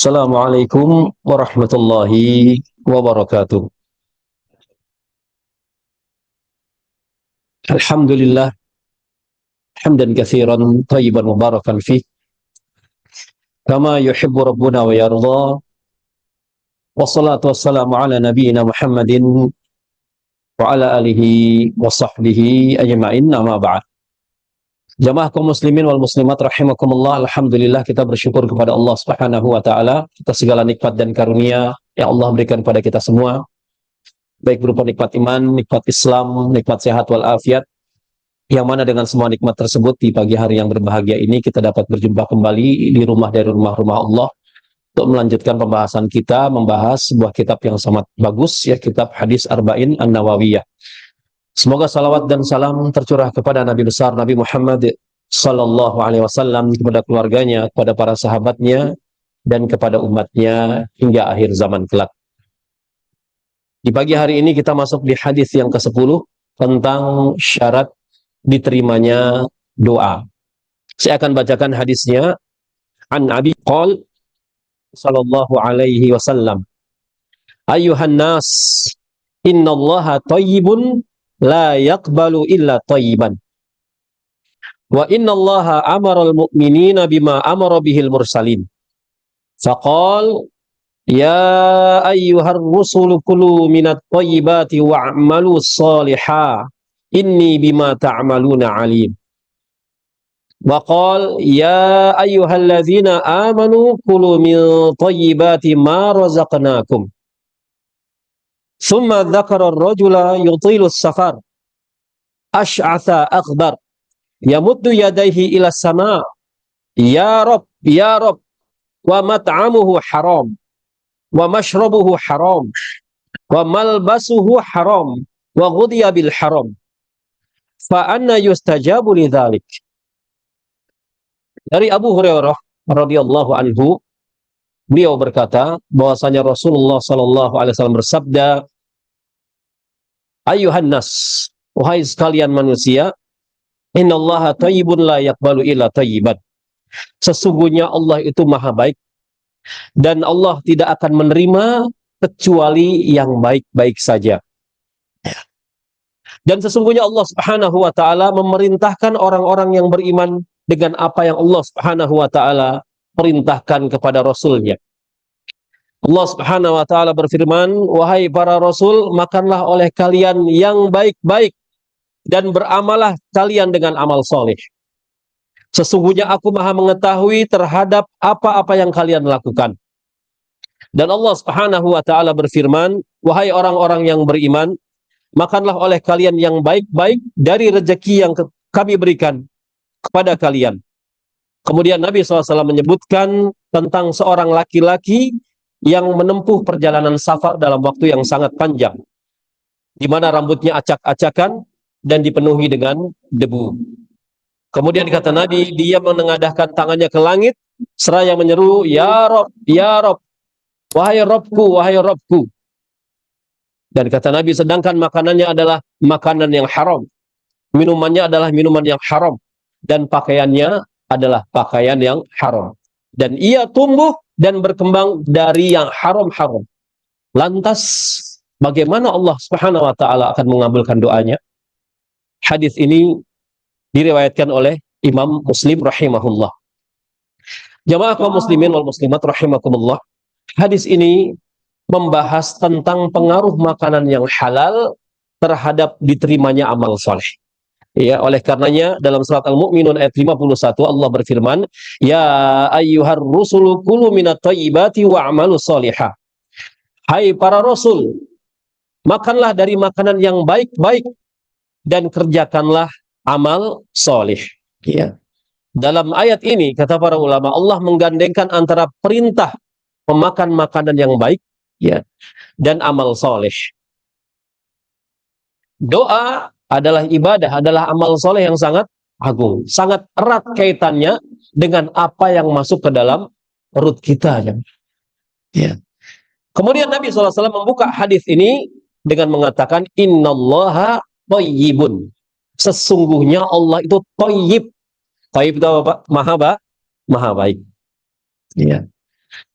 Assalamualaikum warahmatullahi wabarakatuh. Alhamdulillah, hamdan katsiran thayyiban mubarakan fih, kama yuhibbu rabbuna wa yarda. Wassalatu wassalamu ala nabiyyina Muhammadin wa ala alihi wa sahbihi ajma'in, amma ba'd. Jamaah kaum muslimin wal muslimat rahimakumullah, alhamdulillah kita bersyukur kepada Allah Subhanahu wa taala atas segala nikmat dan karunia yang Allah berikan kepada kita semua, baik berupa nikmat iman, nikmat Islam, nikmat sehat wal afiat, yang mana dengan semua nikmat tersebut di pagi hari yang berbahagia ini kita dapat berjumpa kembali di rumah dari rumah-rumah Allah untuk melanjutkan pembahasan kita membahas sebuah kitab yang sangat bagus, ya, kitab Hadis Arba'in An-Nawawiyah. Semoga salawat dan salam tercurah kepada Nabi besar Nabi Muhammad sallallahu alaihi wasallam, kepada keluarganya, kepada para sahabatnya, dan kepada umatnya hingga akhir zaman kelak. Di pagi hari ini kita masuk di hadis yang ke-10 tentang syarat diterimanya doa. Saya akan bacakan hadisnya. An Abi qol sallallahu alaihi wasallam, ayyuhan nas, innallaha thayyibun la yaqbalu illa thayyiban. Wa innallaha amaral mu'minina bima amara bihil mursalin. Faqal ya ayyuhar rusulu kulu minat thayyibati wa'malu salihah inni bima ta'maluna alim. Wa qala ya ayyuhalladzina amanu kulu min thayyibati ma razaqnakum. Thumma dzakara ar-rajula yutilu as-safar ash'atha akhbar yamuddu yadayhi ila as-sama' ya rab wa mat'amuhu haram wa mashrabuhu haram wa malbasuhu haram wa ghudhiya bil haram fa anna yustajabu lidzalik. Dari Abu Hurairah radhiyallahu anhu, beliau berkata bahwasanya Rasulullah sallallahu alaihi wasallam bersabda, ayyuhan nas, wahai sekalian manusia, innallaha thayyibun la yaqbalu illa thayyiban. Sesungguhnya Allah itu maha baik dan Allah tidak akan menerima kecuali yang baik-baik saja. Dan sesungguhnya Allah Subhanahu wa taala memerintahkan orang-orang yang beriman dengan apa yang Allah Subhanahu wa taala perintahkan kepada Rasulnya. Allah Subhanahu wa taala berfirman, wahai para rasul, makanlah oleh kalian yang baik-baik dan beramalah kalian dengan amal soleh. Sesungguhnya aku maha mengetahui terhadap apa-apa yang kalian lakukan. Dan Allah Subhanahu wa taala berfirman, wahai orang-orang yang beriman, makanlah oleh kalian yang baik-baik dari rezeki yang kami berikan kepada kalian. Kemudian Nabi SAW menyebutkan tentang seorang laki-laki yang menempuh perjalanan safar dalam waktu yang sangat panjang, di mana rambutnya acak-acakan dan dipenuhi dengan debu. Kemudian kata Nabi, dia menengadahkan tangannya ke langit seraya menyeru, ya Rob, wahai Robku, wahai Robku. Dan kata Nabi, sedangkan makanannya adalah makanan yang haram, minumannya adalah minuman yang haram, dan pakaiannya adalah pakaian yang haram. Dan ia tumbuh dan berkembang dari yang haram-haram. Lantas, bagaimana Allah Subhanahu wa taala akan mengabulkan doanya? Hadis ini diriwayatkan oleh Imam Muslim rahimahullah. Jamaah kaum muslimin wal muslimat rahimakumullah. Hadis ini membahas tentang pengaruh makanan yang halal terhadap diterimanya amal soleh. Ya, oleh karenanya dalam surat Al-Mu'minun ayat 51 Allah berfirman, ya ayyuhar rusulu kulu minat thayyibati wa'malu salihah. Hai para rasul, makanlah dari makanan yang baik-baik dan kerjakanlah amal soleh. Ya. Dalam ayat ini kata para ulama, Allah menggandengkan antara perintah memakan makanan yang baik, ya, dan amal soleh. Doa adalah ibadah, adalah amal soleh yang sangat agung, sangat erat kaitannya dengan apa yang masuk ke dalam perut kita. Ya. Kemudian Nabi SAW membuka hadis ini dengan mengatakan, innallaha thayyibun. Sesungguhnya Allah itu thayyib. Thayyib itu apa? Maha baik. Ya.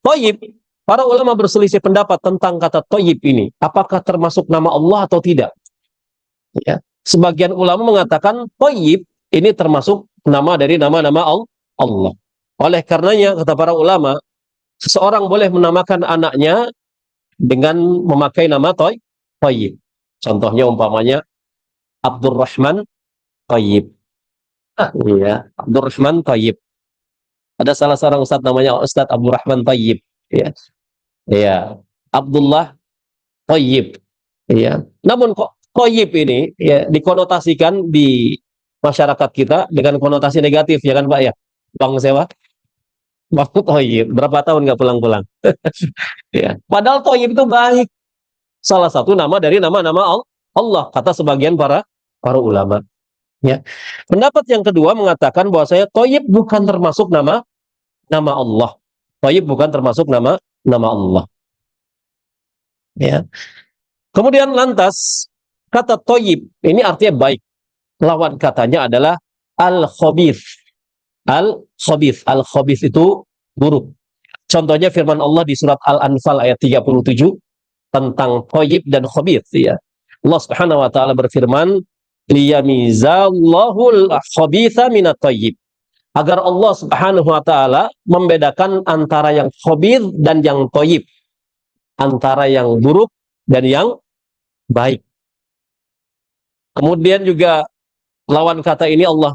Thayyib, para ulama berselisih pendapat tentang kata thayyib ini, apakah termasuk nama Allah atau tidak. Ya. Sebagian ulama mengatakan thayyib ini termasuk nama dari nama-nama Allah. Oleh karenanya, kata para ulama, seseorang boleh menamakan anaknya dengan memakai nama thayyib. Contohnya umpamanya Abdurrahman Thayyib. Iya, Abdurrahman Thayyib. Ada salah seorang ustadz namanya Ustadz Abdurrahman Thayyib. Ya. Iya. Abdullah Thayyib. Iya. Namun kok Thayyib ini ya dikonotasikan di masyarakat kita dengan konotasi negatif, ya kan Pak ya? Bang sewa, Bang Thayyib. Berapa tahun nggak pulang-pulang? Ya. Padahal Thayyib itu baik. Salah satu nama dari nama-nama Allah, kata sebagian para ulama. Ya. Pendapat yang kedua mengatakan bahwa saya Thayyib bukan termasuk nama Allah. Thayyib bukan termasuk nama Allah. Ya. Kemudian lantas kata Thayyib ini artinya baik. Lawan katanya adalah al-khabith. Al-khabith. Al-khabith itu buruk. Contohnya firman Allah di surat Al-Anfal ayat 37 tentang thayyib dan khabith, ya. Allah Subhanahu wa taala berfirman, liyamizallahul khabitha minat thayyib. Agar Allah Subhanahu wa taala membedakan antara yang khabith dan yang thayyib, antara yang buruk dan yang baik. Kemudian juga lawan kata ini Allah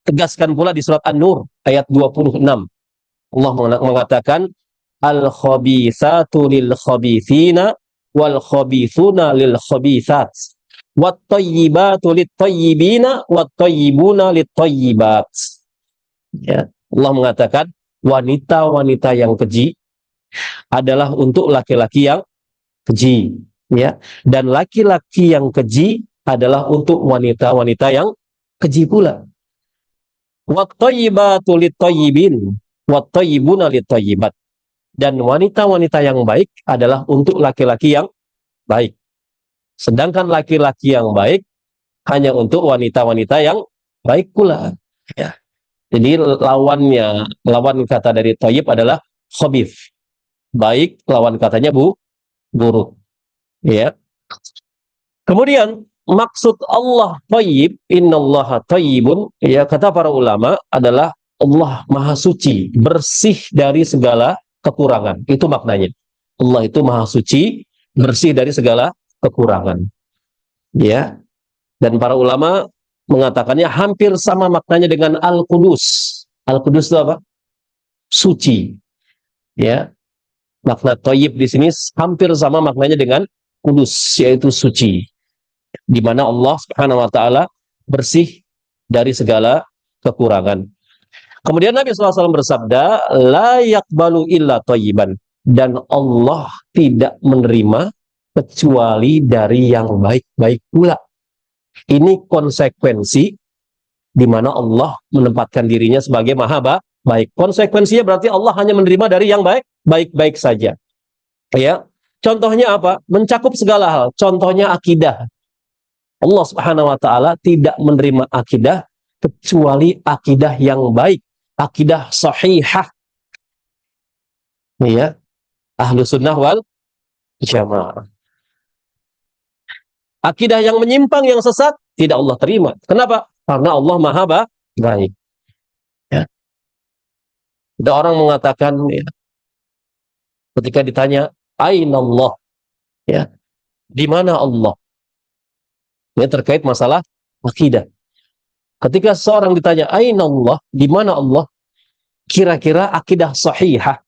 tegaskan pula di surat An-Nur ayat 26. Allah mengatakan al-khabithatu lil-khabithina wal-khabithuna lil-khabithat wat-tayyibatu lit-tayyibina wat-tayyibuna lit-tayyibat. Ya, Allah mengatakan wanita-wanita yang keji adalah untuk laki-laki yang keji, ya, dan laki-laki yang keji adalah untuk wanita-wanita yang keji pula. Wat-tayyibatu lit-tayyibin wat-tayyibuna lit-tayyibat. Dan wanita-wanita yang baik adalah untuk laki-laki yang baik. Sedangkan laki-laki yang baik hanya untuk wanita-wanita yang baik pula. Ya. Jadi lawan kata dari thayyib adalah khabith. Baik, lawan katanya buruk. Ya. Kemudian maksud Allah thayyib, innallaha thayyibun, ya, kata para ulama adalah Allah maha suci, bersih dari segala kekurangan. Itu maknanya. Allah itu maha suci, bersih dari segala kekurangan. Ya. Dan para ulama mengatakannya hampir sama maknanya dengan Al-Qudus. Al-Qudus itu apa? Suci. Ya. Makna thayyib di sini hampir sama maknanya dengan Qudus, yaitu suci. Di mana Allah Subhanahu wa taala bersih dari segala kekurangan. Kemudian Nabi SAW bersabda, la yaqbalu illa thayyiban, dan Allah tidak menerima kecuali dari yang baik-baik pula. Ini konsekuensi di mana Allah menempatkan dirinya sebagai maha baik. Konsekuensinya berarti Allah hanya menerima dari yang baik-baik saja. Ya. Contohnya apa? Mencakup segala hal. Contohnya akidah. Allah Subhanahu wa taala tidak menerima akidah kecuali akidah yang baik, akidah sahihah. Ya. Ahlus sunnah wal jamaah. Akidah yang menyimpang, yang sesat, tidak Allah terima. Kenapa? Karena Allah maha baik. Ya. Ada orang mengatakan, ya, ketika ditanya, aina Allah? Ya, di mana Allah? Ini terkait masalah akidah. Ketika seorang ditanya, aina Allah? Di mana Allah? Kira-kira akidah sahihah,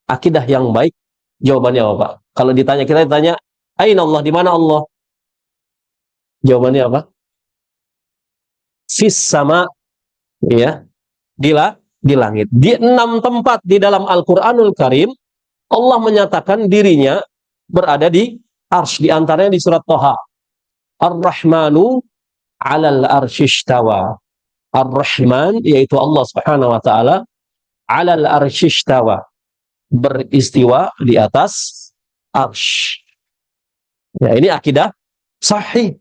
akidah yang baik, jawabannya apa, Pak? Kalau ditanya, kita ditanya, aina Allah? Di mana Allah? Jawabannya apa? Fis sama, ya, di langit. Di 6 tempat di dalam Al-Quranul Karim, Allah menyatakan dirinya berada di arsy, di antaranya di surat Thaha. Ar-Rahmanu 'alal arsyistawa. Ar-Rahman, yaitu Allah Subhanahu wa taala, 'alal arsyistawa, beristiwa di atas arsy. Ya, ini akidah sahih.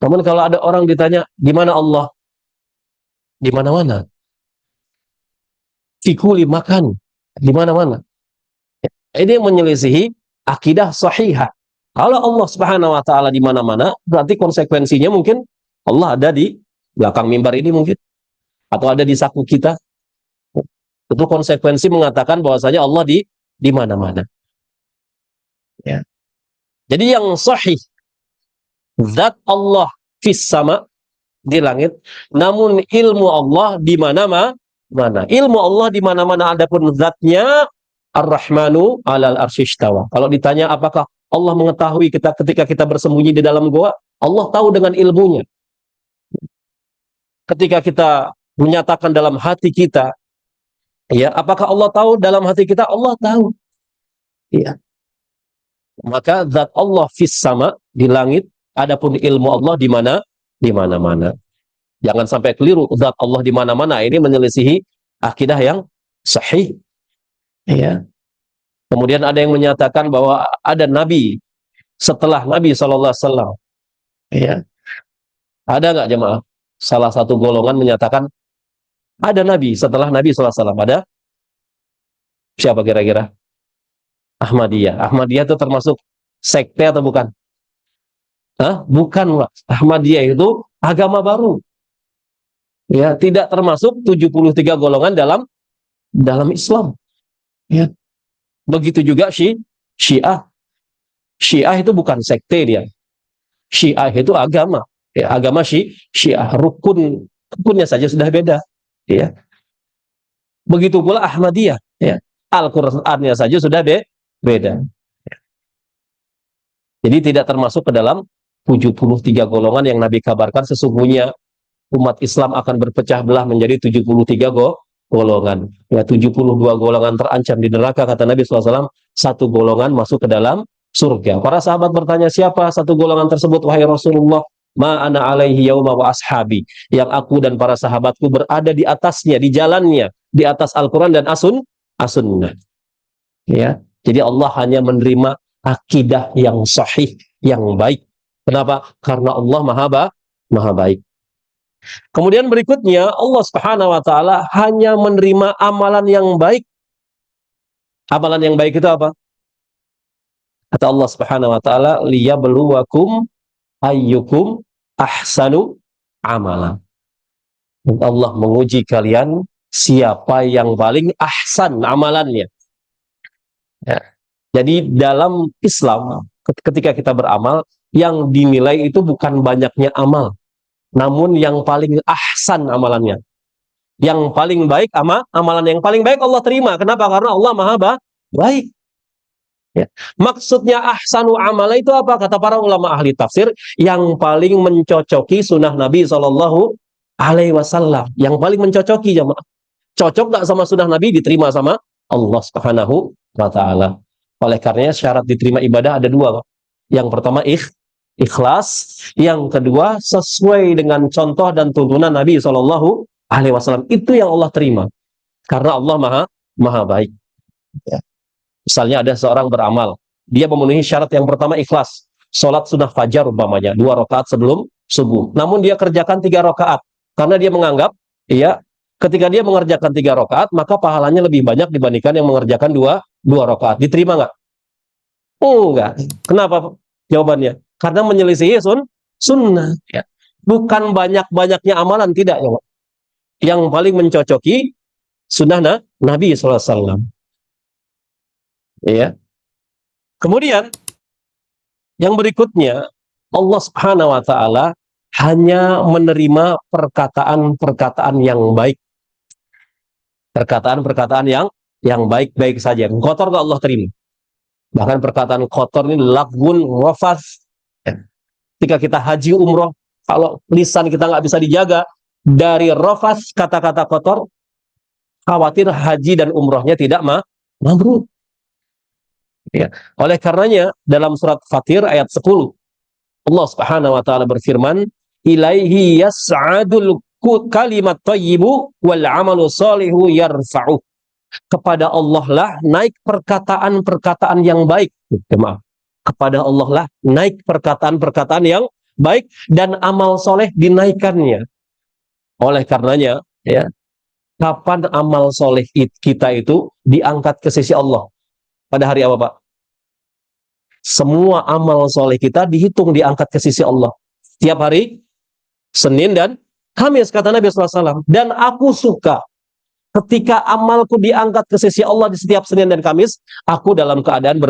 Namun kalau ada orang ditanya, di mana Allah? Di mana-mana. Fi kulli makan. di mana-mana. Ini menyelisihi akidah sahihah. Kalau Allah Subhanahu wa taala di mana-mana, berarti konsekuensinya mungkin Allah ada di belakang mimbar ini mungkin, atau ada di saku kita. Itu konsekuensi mengatakan bahwasanya Allah di mana-mana. Ya. Jadi yang sahih, zat Allah fis sama, di langit, namun ilmu Allah di mana-mana. Ilmu Allah di mana-mana, adapun zatnya Ar-Rahmanu 'alal arsy istawa. Kalau ditanya apakah Allah mengetahui kita ketika kita bersembunyi di dalam goa, Allah tahu dengan ilmunya. Ketika kita menyatakan dalam hati kita, ya, apakah Allah tahu dalam hati kita? Allah tahu. Ya. Maka zat Allah fis sama, di langit, adapun ilmu Allah di mana? Di mana-mana. Jangan sampai keliru, zat Allah di mana-mana ini menyelisihi akidah yang sahih. Ya. Kemudian ada yang menyatakan bahwa ada nabi setelah Nabi SAW. Ya. Ada nggak jemaah? Salah satu golongan menyatakan ada nabi setelah Nabi SAW. Ada? Siapa kira-kira? Ahmadiyah. Ahmadiyah itu termasuk sekte atau bukan? Hah? Bukan, Pak. Ahmadiyah itu agama baru. Ya, tidak termasuk 73 golongan dalam Islam. Ya. Begitu juga Syiah. Syiah itu bukan sekte dia. Syiah itu agama. Ya, agama Syiah, rukunnya saja sudah beda. Ya. Begitu pula Ahmadiyah. Ya. Al-Qur'annya saja sudah beda. Ya. Jadi tidak termasuk ke dalam 73 golongan yang Nabi kabarkan sesungguhnya umat Islam akan berpecah belah menjadi 73 golongan. Ya, 72 golongan terancam di neraka, kata Nabi SAW, satu golongan masuk ke dalam surga. Para sahabat bertanya, siapa satu golongan tersebut, wahai Rasulullah? Ma ana alaihi yauma wa ashabi. Yang aku dan para sahabatku berada di atasnya, di jalannya, di atas Al-Quran dan as-sunnah. Ya, jadi Allah hanya menerima akidah yang sahih, yang baik. Kenapa? Karena Allah maha baik. Kemudian berikutnya, Allah Subhanahu wa taala hanya menerima amalan yang baik. Amalan yang baik itu apa? Kata Allah Subhanahu wa taala, liyabluwakum ayyukum ahsanu amala. Allah menguji kalian siapa yang paling ahsan amalannya. Ya. Jadi dalam Islam, ketika kita beramal, yang dinilai itu bukan banyaknya amal, namun yang paling ahsan amalannya. Yang paling baik, amalan yang paling baik Allah terima. Kenapa? Karena Allah maha baik. Ya. Maksudnya ahsanu amala itu apa? Kata para ulama ahli tafsir, yang paling mencocoki sunnah Nabi SAW. Yang paling mencocoki, jamaah. Cocok gak sama sunnah Nabi, diterima sama Allah Subhanahu wa ta'ala. Oleh karenanya syarat diterima ibadah ada dua. Yang pertama ikhlas, yang kedua sesuai dengan contoh dan tuntunan Nabi SAW. Itu yang Allah terima. Karena Allah maha baik. Ya. Misalnya ada seorang beramal, dia memenuhi syarat yang pertama ikhlas, sholat sunnah fajar umpamanya 2 rakaat sebelum subuh, namun dia kerjakan 3 rakaat karena dia menganggap, ya, ketika dia mengerjakan 3 rakaat maka pahalanya lebih banyak dibandingkan yang mengerjakan 2 rakaat. Diterima nggak? Enggak. Kenapa? Jawabannya karena menyelisihi sunnah. Ya. Bukan banyak-banyaknya amalan, tidak, ya. Yang paling mencocoki sunnah Nabi SAW. Ya. Kemudian yang berikutnya, Allah Subhanahu wa taala hanya menerima perkataan-perkataan yang baik. Perkataan-perkataan yang baik-baik saja. Kotor gak Allah terima. Bahkan perkataan kotor ini lagwun wafat. Ya. Ketika kita haji umroh, kalau lisan kita nggak bisa dijaga dari rafas, kata-kata kotor, khawatir haji dan umrohnya tidak mabrur. Ya. Oleh karenanya dalam surat Fatir ayat 10 Allah Subhanahu wa taala berfirman, ilaihi yas'adul kalimat thayyibu wal 'amalu shalihu yarfa'u. Kepada Allah lah naik perkataan-perkataan yang baik. Maaf. Kepada Allah lah naik perkataan-perkataan yang baik dan amal soleh dinaikkannya. Oleh karenanya, ya, kapan amal soleh kita itu diangkat ke sisi Allah? Pada hari apa, Pak? Semua amal soleh kita dihitung diangkat ke sisi Allah. Tiap hari, Senin dan Kamis, kata Nabi SAW. Dan aku suka ketika amalku diangkat ke sisi Allah di setiap Senin dan Kamis, aku dalam keadaan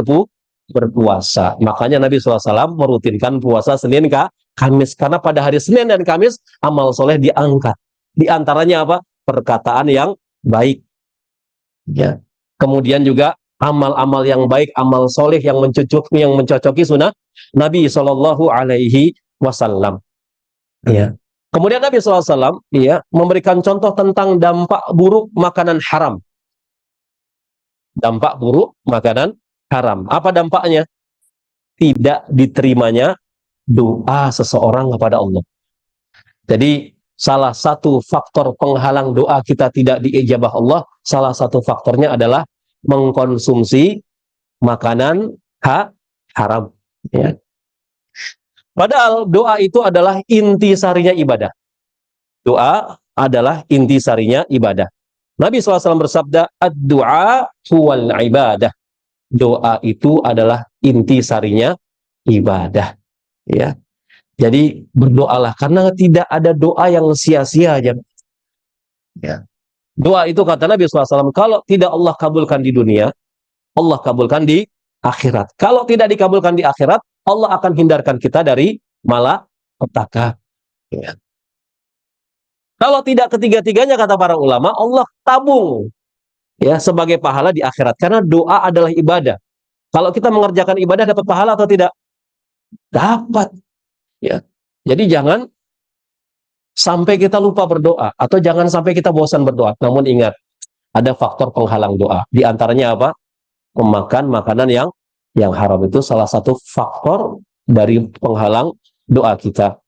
berpuasa. Makanya Nabi SAW merutinkan puasa Senin ke Kamis. Karena pada hari Senin dan Kamis, amal soleh diangkat. Di antaranya apa? Perkataan yang baik. Ya. Kemudian juga amal-amal yang baik, amal soleh yang mencocoki sunnah Nabi Shallallahu Alaihi Wasallam. Ya. Kemudian Nabi SAW ya, memberikan contoh tentang dampak buruk makanan haram. Dampak buruk makanan haram. Apa dampaknya? Tidak diterimanya doa seseorang kepada Allah. Jadi salah satu faktor penghalang doa kita tidak diijabah Allah, salah satu faktornya adalah mengkonsumsi makanan haram. Ya. Padahal doa itu adalah inti sarinya ibadah. Doa adalah inti sarinya ibadah. Nabi SAW bersabda, ad-du'a huwal ibadah. Doa itu adalah inti sarinya ibadah. Ya. Jadi berdoalah, karena tidak ada doa yang sia-sia aja. Ya. Doa itu kata Nabi SAW, kalau tidak Allah kabulkan di dunia, Allah kabulkan di akhirat. Kalau tidak dikabulkan di akhirat, Allah akan hindarkan kita dari malapetaka. Ya. Kalau tidak ketiga-tiganya, kata para ulama, Allah tabung ya sebagai pahala di akhirat. Karena doa adalah ibadah. Kalau kita mengerjakan ibadah dapat pahala atau tidak? Dapat. Ya. Jadi jangan sampai kita lupa berdoa, atau jangan sampai kita bosan berdoa. Namun ingat, ada faktor penghalang doa. Di antaranya apa? Memakan makanan yang haram, itu salah satu faktor dari penghalang doa kita.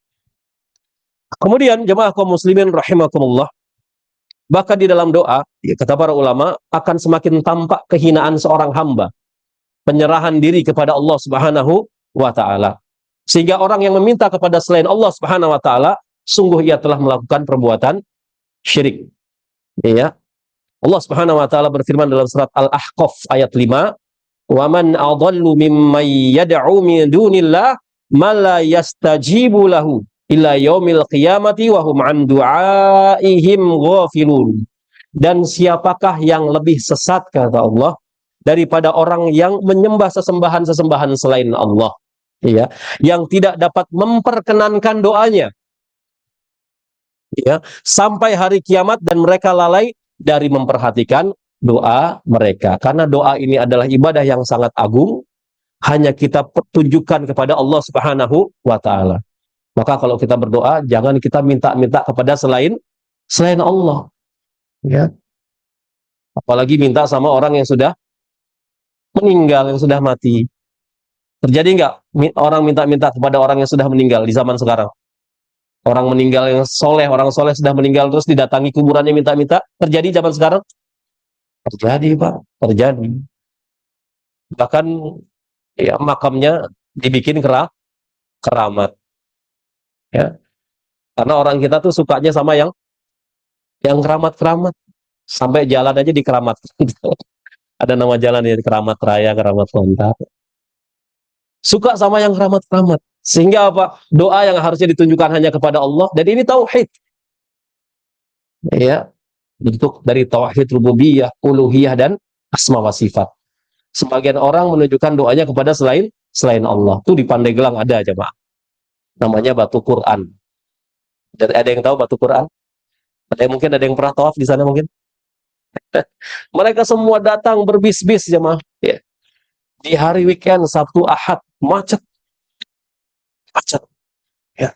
Kemudian jemaah kaum muslimin rahimakumullah, bahkan di dalam doa, ya, kata para ulama, akan semakin tampak kehinaan seorang hamba, penyerahan diri kepada Allah Subhanahu wa taala. Sehingga orang yang meminta kepada selain Allah Subhanahu wa taala, sungguh ia telah melakukan perbuatan syirik. Ya. Allah Subhanahu wa taala berfirman dalam surat Al-Ahqaf ayat 5, "Wa man adallu mimman yad'u min dunillah ma la yastajibu lahu ila yaumil qiyamati wa hum an du'aihim ghafilun." Dan siapakah yang lebih sesat, kata Allah, daripada orang yang menyembah sesembahan-sesembahan selain Allah, ya, yang tidak dapat memperkenankan doanya, ya, sampai hari kiamat, dan mereka lalai dari memperhatikan doa mereka. Karena doa ini adalah ibadah yang sangat agung, hanya kita tunjukkan kepada Allah Subhanahu wa taala. Maka kalau kita berdoa, jangan kita minta-minta kepada selain Allah, ya. Apalagi minta sama orang yang sudah meninggal, yang sudah mati. Terjadi nggak orang minta-minta kepada orang yang sudah meninggal di zaman sekarang? Orang meninggal yang soleh, orang soleh sudah meninggal, terus didatangi kuburannya minta-minta. Terjadi zaman sekarang? Terjadi, Pak. Terjadi. Bahkan ya, makamnya dibikin keramat. Ya. Karena orang kita tuh sukanya sama yang keramat-keramat. Sampai jalan aja dikeramat. Ada nama jalan ya, Keramat Raya, Keramat Lontar. Suka sama yang keramat-keramat. Sehingga apa? Doa yang harusnya ditunjukkan hanya kepada Allah, dan ini tauhid. Ya, bentuk dari tauhid rububiyah, uluhiyah, dan asma wa sifat. Sebagian orang menunjukkan doanya kepada selain Allah. Itu di Pandeglang ada aja, Pak. Namanya batu Quran. Ada yang tahu batu Quran? Mungkin ada yang pernah tawaf di sana mungkin? Mereka semua datang berbis-bis, jemaah. Ya. Di hari weekend, Sabtu, Ahad, macet. Ya.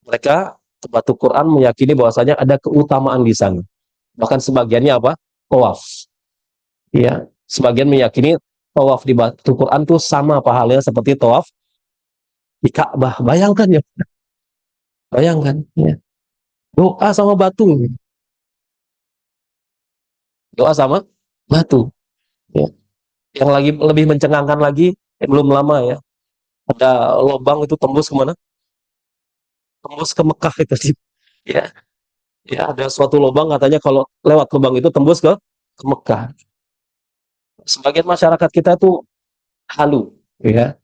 Mereka batu Quran meyakini bahwasanya ada keutamaan di sana. Bahkan sebagiannya apa? Tawaf. Ya, sebagian meyakini tawaf di batu Quran itu sama pahalanya seperti tawaf di Ka'bah. Bayangkan ya. Bayangkan ya. Doa sama batu. Doa sama batu. Ya. Yang lagi lebih mencengangkan lagi, belum lama ya, ada lubang itu tembus kemana? Tembus ke Mekah itu, ya. Ya, ada suatu lubang katanya kalau lewat lubang itu tembus ke Mekah. Sebagian masyarakat kita tuh halu, ya.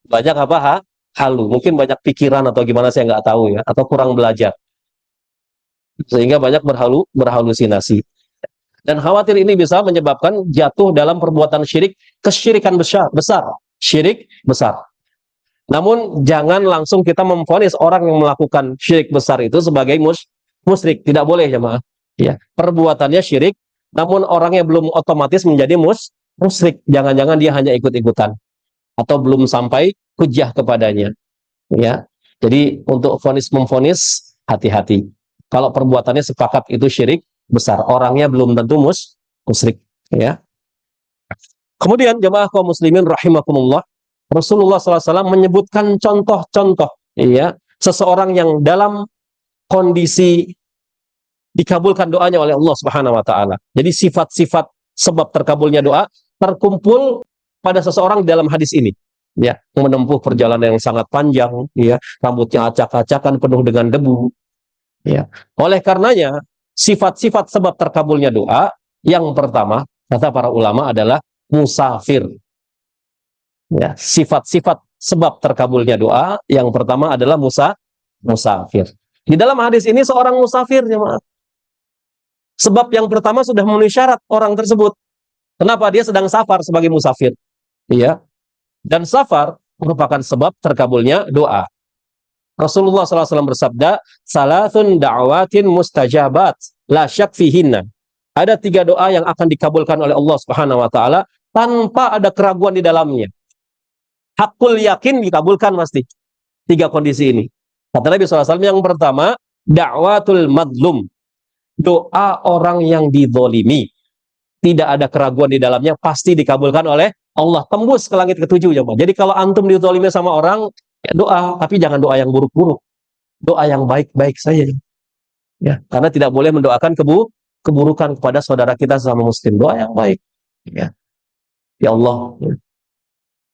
Banyak apa halu, mungkin banyak pikiran atau gimana saya nggak tahu ya, atau kurang belajar sehingga banyak berhalusinasi. Dan khawatir ini bisa menyebabkan jatuh dalam perbuatan syirik, kesyirikan besar, syirik besar. Namun jangan langsung kita memvonis orang yang melakukan syirik besar itu sebagai musyrik, tidak boleh jemaah. Ya, perbuatannya syirik, namun orangnya belum otomatis menjadi musyrik. Jangan-jangan dia hanya ikut-ikutan atau belum sampai hujah kepadanya. Ya, jadi untuk memvonis hati-hati. Kalau perbuatannya sepakat itu syirik besar, orangnya belum tentu musyrik. Ya. Kemudian jemaah kaum muslimin rahimakumullah, Rasulullah SAW menyebutkan contoh-contoh, ya, seseorang yang dalam kondisi dikabulkan doanya oleh Allah Subhanahu Wa Taala. Jadi sifat-sifat sebab terkabulnya doa terkumpul pada seseorang dalam hadis ini. Ya, menempuh perjalanan yang sangat panjang, ya, rambutnya acak-acakan penuh dengan debu. Ya, oleh karenanya sifat-sifat sebab terkabulnya doa yang pertama kata para ulama adalah musafir. Ya, sifat-sifat sebab terkabulnya doa yang pertama adalah musafir. Di dalam hadis ini seorang musafir, jemaah. Sebab yang pertama sudah memenuhi syarat orang tersebut. Kenapa? Dia sedang safar sebagai musafir. Iya. Dan safar merupakan sebab terkabulnya doa. Rasulullah SAW bersabda, "Salasun da'watin mustajabat, la syak fihinna." Ada 3 doa yang akan dikabulkan oleh Allah Subhanahu Wa Taala tanpa ada keraguan di dalamnya. Hakul yakin dikabulkan pasti. 3 kondisi ini. Kata Nabi SAW yang pertama, da'watul madlum. Doa orang yang dizolimi. Tidak ada keraguan di dalamnya, pasti dikabulkan oleh Allah. Tembus ke langit ke-7. Jadi kalau antum dizolimi sama orang, ya doa, tapi jangan doa yang buruk-buruk. Doa yang baik-baik saja. Ya, karena tidak boleh mendoakan keburukan kepada saudara kita sama muslim. Doa yang baik. Ya, ya Allah,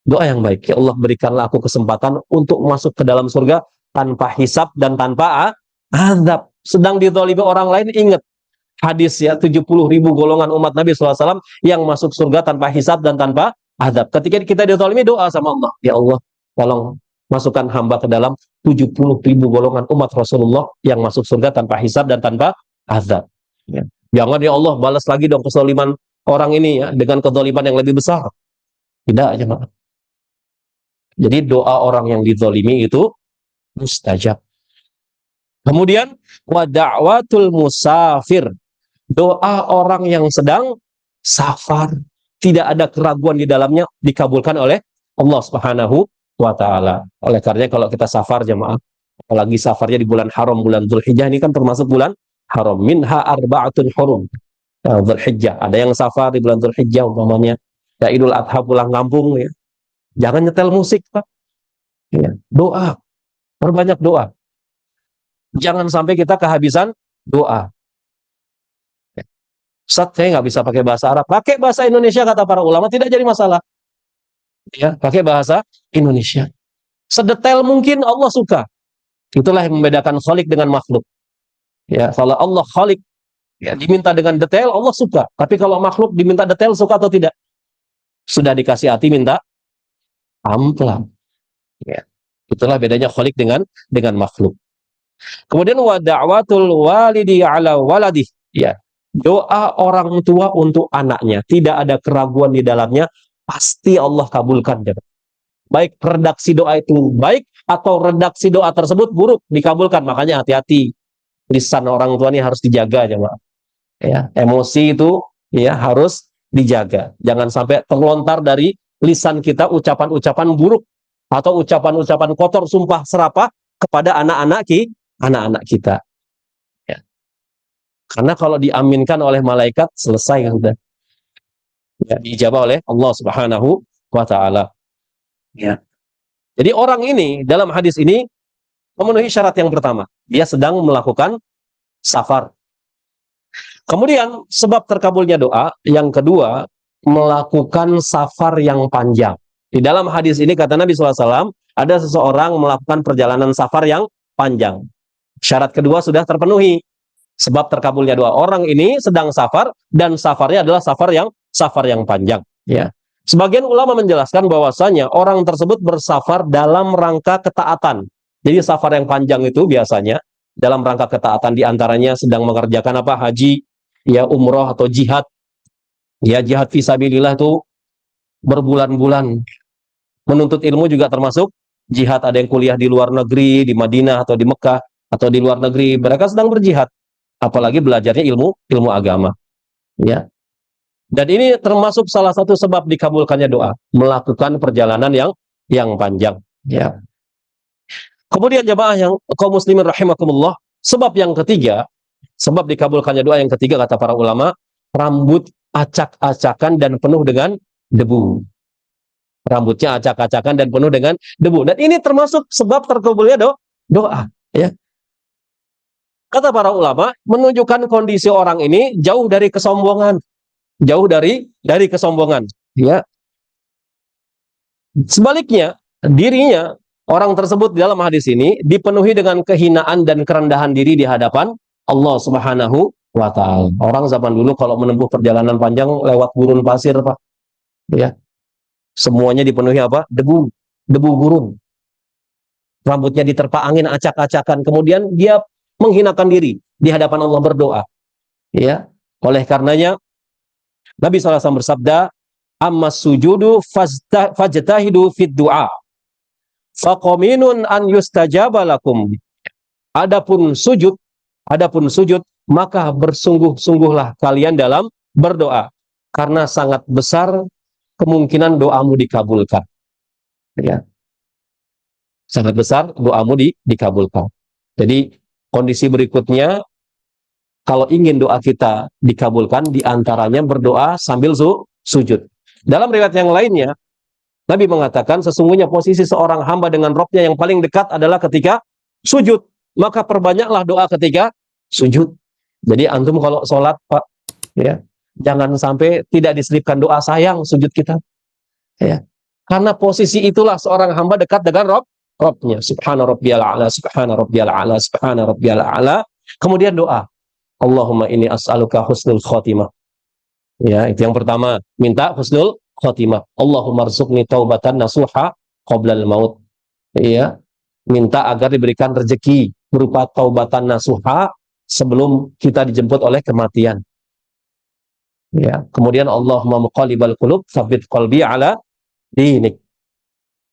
doa yang baik. Ya Allah, berikanlah aku kesempatan untuk masuk ke dalam surga tanpa hisab dan tanpa azab. Sedang dizalimi orang lain, ingat hadis ya, 70.000 golongan umat Nabi SAW yang masuk surga tanpa hisab dan tanpa azab. Ketika kita dizalimi, doa sama Allah, ya Allah, tolong masukkan hamba ke dalam 70.000 golongan umat Rasulullah yang masuk surga tanpa hisab dan tanpa azab. Ya. Jangan ya Allah balas lagi dong kezaliman orang ini ya dengan kezaliman yang lebih besar. Tidak aja, Mak. Jadi doa orang yang dizalimi itu mustajab. Kemudian wa da'watul musafir. Doa orang yang sedang safar, tidak ada keraguan di dalamnya, dikabulkan oleh Allah Subhanahu wa Ta'ala. Oleh karenanya kalau kita safar jemaah, apalagi safarnya di bulan haram, bulan Dzulhijjah ini kan termasuk bulan haram. Minha arba'atun hurum. Dzulhijjah. Ada yang safar di bulan Dzulhijjah umpamanya. Ya Idul Adha pulang kampung ya. Jangan nyetel musik, Pak. Ya, doa. Perbanyak doa. Jangan sampai kita kehabisan doa. Ustaz, saya nggak bisa pakai bahasa Arab. Pakai bahasa Indonesia, kata para ulama, tidak jadi masalah. Ya, pakai bahasa Indonesia. Sedetail mungkin Allah suka. Itulah yang membedakan khalik dengan makhluk. Ya, kalau Allah khalik, ya, diminta dengan detail, Allah suka. Tapi kalau makhluk diminta detail, suka atau tidak? Sudah dikasih hati, minta pelan. Ya. Itulah bedanya khalik dengan makhluk. Kemudian wa da'watul walidi ala waladih. Ya. Doa orang tua untuk anaknya, tidak ada keraguan di dalamnya, pasti Allah kabulkan. Baik redaksi doa itu baik atau redaksi doa tersebut buruk, dikabulkan. Makanya hati-hati, lisan orang tua ini harus dijaga, jemaah. Ya, emosi itu ya harus dijaga. Jangan sampai terlontar dari lisan kita ucapan-ucapan buruk atau ucapan-ucapan kotor, sumpah serapah kepada anak-anak kita. Karena kalau diaminkan oleh malaikat, selesai kan sudah. Ya, diijabah oleh Allah Subhanahu wa Ta'ala. Ya. Jadi orang ini dalam hadis ini memenuhi syarat yang pertama. Dia sedang melakukan safar. Kemudian sebab terkabulnya doa yang kedua, melakukan safar yang panjang. Di dalam hadis ini kata Nabi SAW, ada seseorang melakukan perjalanan safar yang panjang. Syarat kedua sudah terpenuhi. sebab terkabulnya doa. Orang ini sedang safar dan safarnya adalah safar yang panjang. Ya. Sebagian ulama menjelaskan bahwasanya orang tersebut bersafar dalam rangka ketaatan. Jadi safar yang panjang itu biasanya dalam rangka ketaatan, diantaranya sedang mengerjakan apa, haji, ya, umroh atau jihad. Ya, jihad fisabilillah itu berbulan-bulan. Menuntut ilmu juga termasuk jihad. Ada yang kuliah di luar negeri, di Madinah atau di Mekah atau di luar negeri, mereka sedang berjihad. Apalagi belajarnya ilmu agama. Ya. Dan ini termasuk salah satu sebab dikabulkannya doa, melakukan perjalanan yang panjang. Ya. Kemudian jemaah yang kaum muslimin rahimakumullah, sebab yang ketiga, sebab dikabulkannya doa yang ketiga kata para ulama, rambut acak-acakan dan penuh dengan debu. Rambutnya acak-acakan dan penuh dengan debu. Dan ini termasuk sebab terkabulnya doa. Ya. Kata para ulama, menunjukkan kondisi orang ini jauh dari kesombongan. Jauh dari kesombongan. Ya. Sebaliknya, dirinya, orang tersebut dalam hadis ini dipenuhi dengan kehinaan dan kerendahan diri di hadapan Allah Subhanahu wa ta'ala. Orang zaman dulu kalau menempuh perjalanan panjang lewat gurun pasir, Pak. Ya. Semuanya dipenuhi apa? Debu gurun. Rambutnya diterpa angin acak-acakan. Kemudian dia menghinakan diri di hadapan Allah berdoa. Ya. Oleh karenanya Nabi SAW bersabda, "Amma sujudu fajtahidu fid du'a. Faqaminun an yustajaba lakum." Adapun sujud, maka bersungguh-sungguhlah kalian dalam berdoa, karena sangat besar kemungkinan doamu dikabulkan. Ya. Sangat besar doamu dikabulkan. Jadi kondisi berikutnya, kalau ingin doa kita dikabulkan, diantaranya berdoa sambil sujud. Dalam riwayat yang lainnya, Nabi mengatakan sesungguhnya posisi seorang hamba dengan Rabb-nya yang paling dekat adalah ketika sujud. Maka perbanyaklah doa ketika sujud. Jadi antum kalau sholat, Pak, ya, jangan sampai tidak diselipkan doa sayang sujud kita. Ya. Karena posisi itulah seorang hamba dekat dengan Rabb-nya. Subhana rabbiyal a'la, subhana rabbiyal a'la, subhana rabbiyal a'la. Kemudian doa, Allahumma inni as'aluka husnul khotimah. Ya, itu yang pertama, minta husnul khotimah. Allahumma rzuqni taubatan nasuha qoblal maut. Ya, minta agar diberikan rezeki berupa taubatan nasuha sebelum kita dijemput oleh kematian. Ya, kemudian Allahumma muqallibal qulub tsabbit qalbi ala dinik.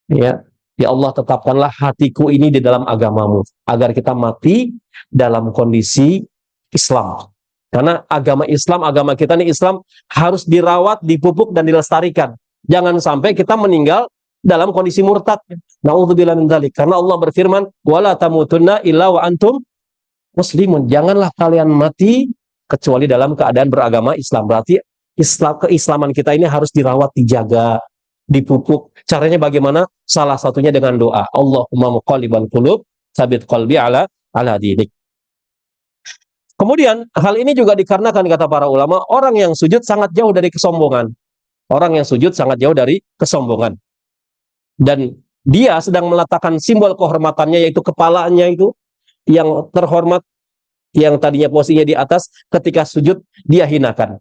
Ya, ya Allah, tetapkanlah hatiku ini di dalam agamamu agar kita mati dalam kondisi Islam. Karena agama Islam, agama kita ini Islam, harus dirawat, dipupuk dan dilestarikan. Jangan sampai kita meninggal dalam kondisi murtad. Nauzubillah min dzalik. Karena Allah berfirman, "Wala tamutunna illa wa antum muslimun." Janganlah kalian mati kecuali dalam keadaan beragama Islam. Berarti keislaman kita ini harus dirawat, dijaga, dipupuk. Caranya bagaimana? Salah satunya dengan doa. Allahumma muqallibal qulub, tsabit qalbi ala dinik. Kemudian hal ini juga dikarenakan kata para ulama, orang yang sujud sangat jauh dari kesombongan. Orang yang sujud sangat jauh dari kesombongan. Dan dia sedang meletakkan simbol kehormatannya, yaitu kepalanya itu yang terhormat, yang tadinya posisinya di atas, ketika sujud dia hinakan.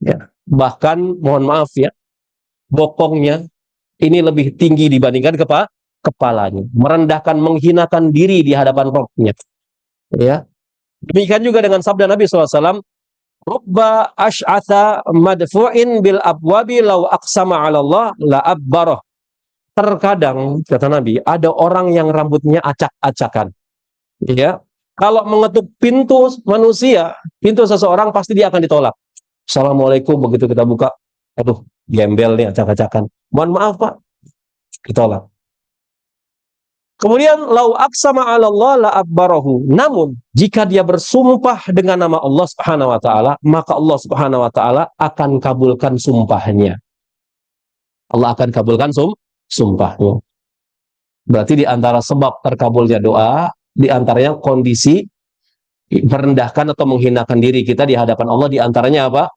Ya. Bahkan mohon maaf ya, bokongnya ini lebih tinggi dibandingkan kepalanya. Merendahkan, menghinakan diri di hadapan Rabb-nya. Ya. Demikian juga dengan sabda Nabi SAW, Rubba ash'atha madfu'in bil abwabi law aqsama 'ala Allah la abbarah. Terkadang, kata Nabi, ada orang yang rambutnya acak-acakan. Ya. Kalau mengetuk pintu manusia, pintu seseorang, pasti dia akan ditolak. Assalamualaikum, begitu kita buka, aduh, gembel nih, acak-acakan. Mohon maaf, Pak, ditolak. Kemudian lau aqsama 'ala Allah la abbarahu. Namun jika dia bersumpah dengan nama Allah Subhanahu wa taala, maka Allah Subhanahu wa taala akan kabulkan sumpahnya. Allah akan kabulkan sumpahnya. Berarti di antara sebab terkabulnya doa, di antaranya kondisi merendahkan atau menghinakan diri kita di hadapan Allah, di antaranya apa?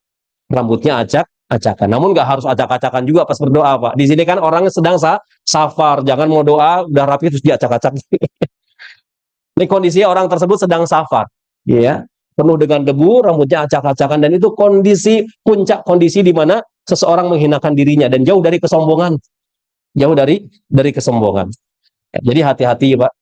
Rambutnya acak-acakan. Namun nggak harus acak-acakan juga pas berdoa, Pak. Di sini kan orang sedang safar, jangan mau doa udah rapi terus dia acak-acak. Ini kondisinya orang tersebut sedang safar, ya. penuh dengan debu, rambutnya acak-acakan, dan itu kondisi puncak kondisi di mana seseorang menghinakan dirinya dan jauh dari kesombongan, jauh dari kesombongan. Jadi hati-hati Pak,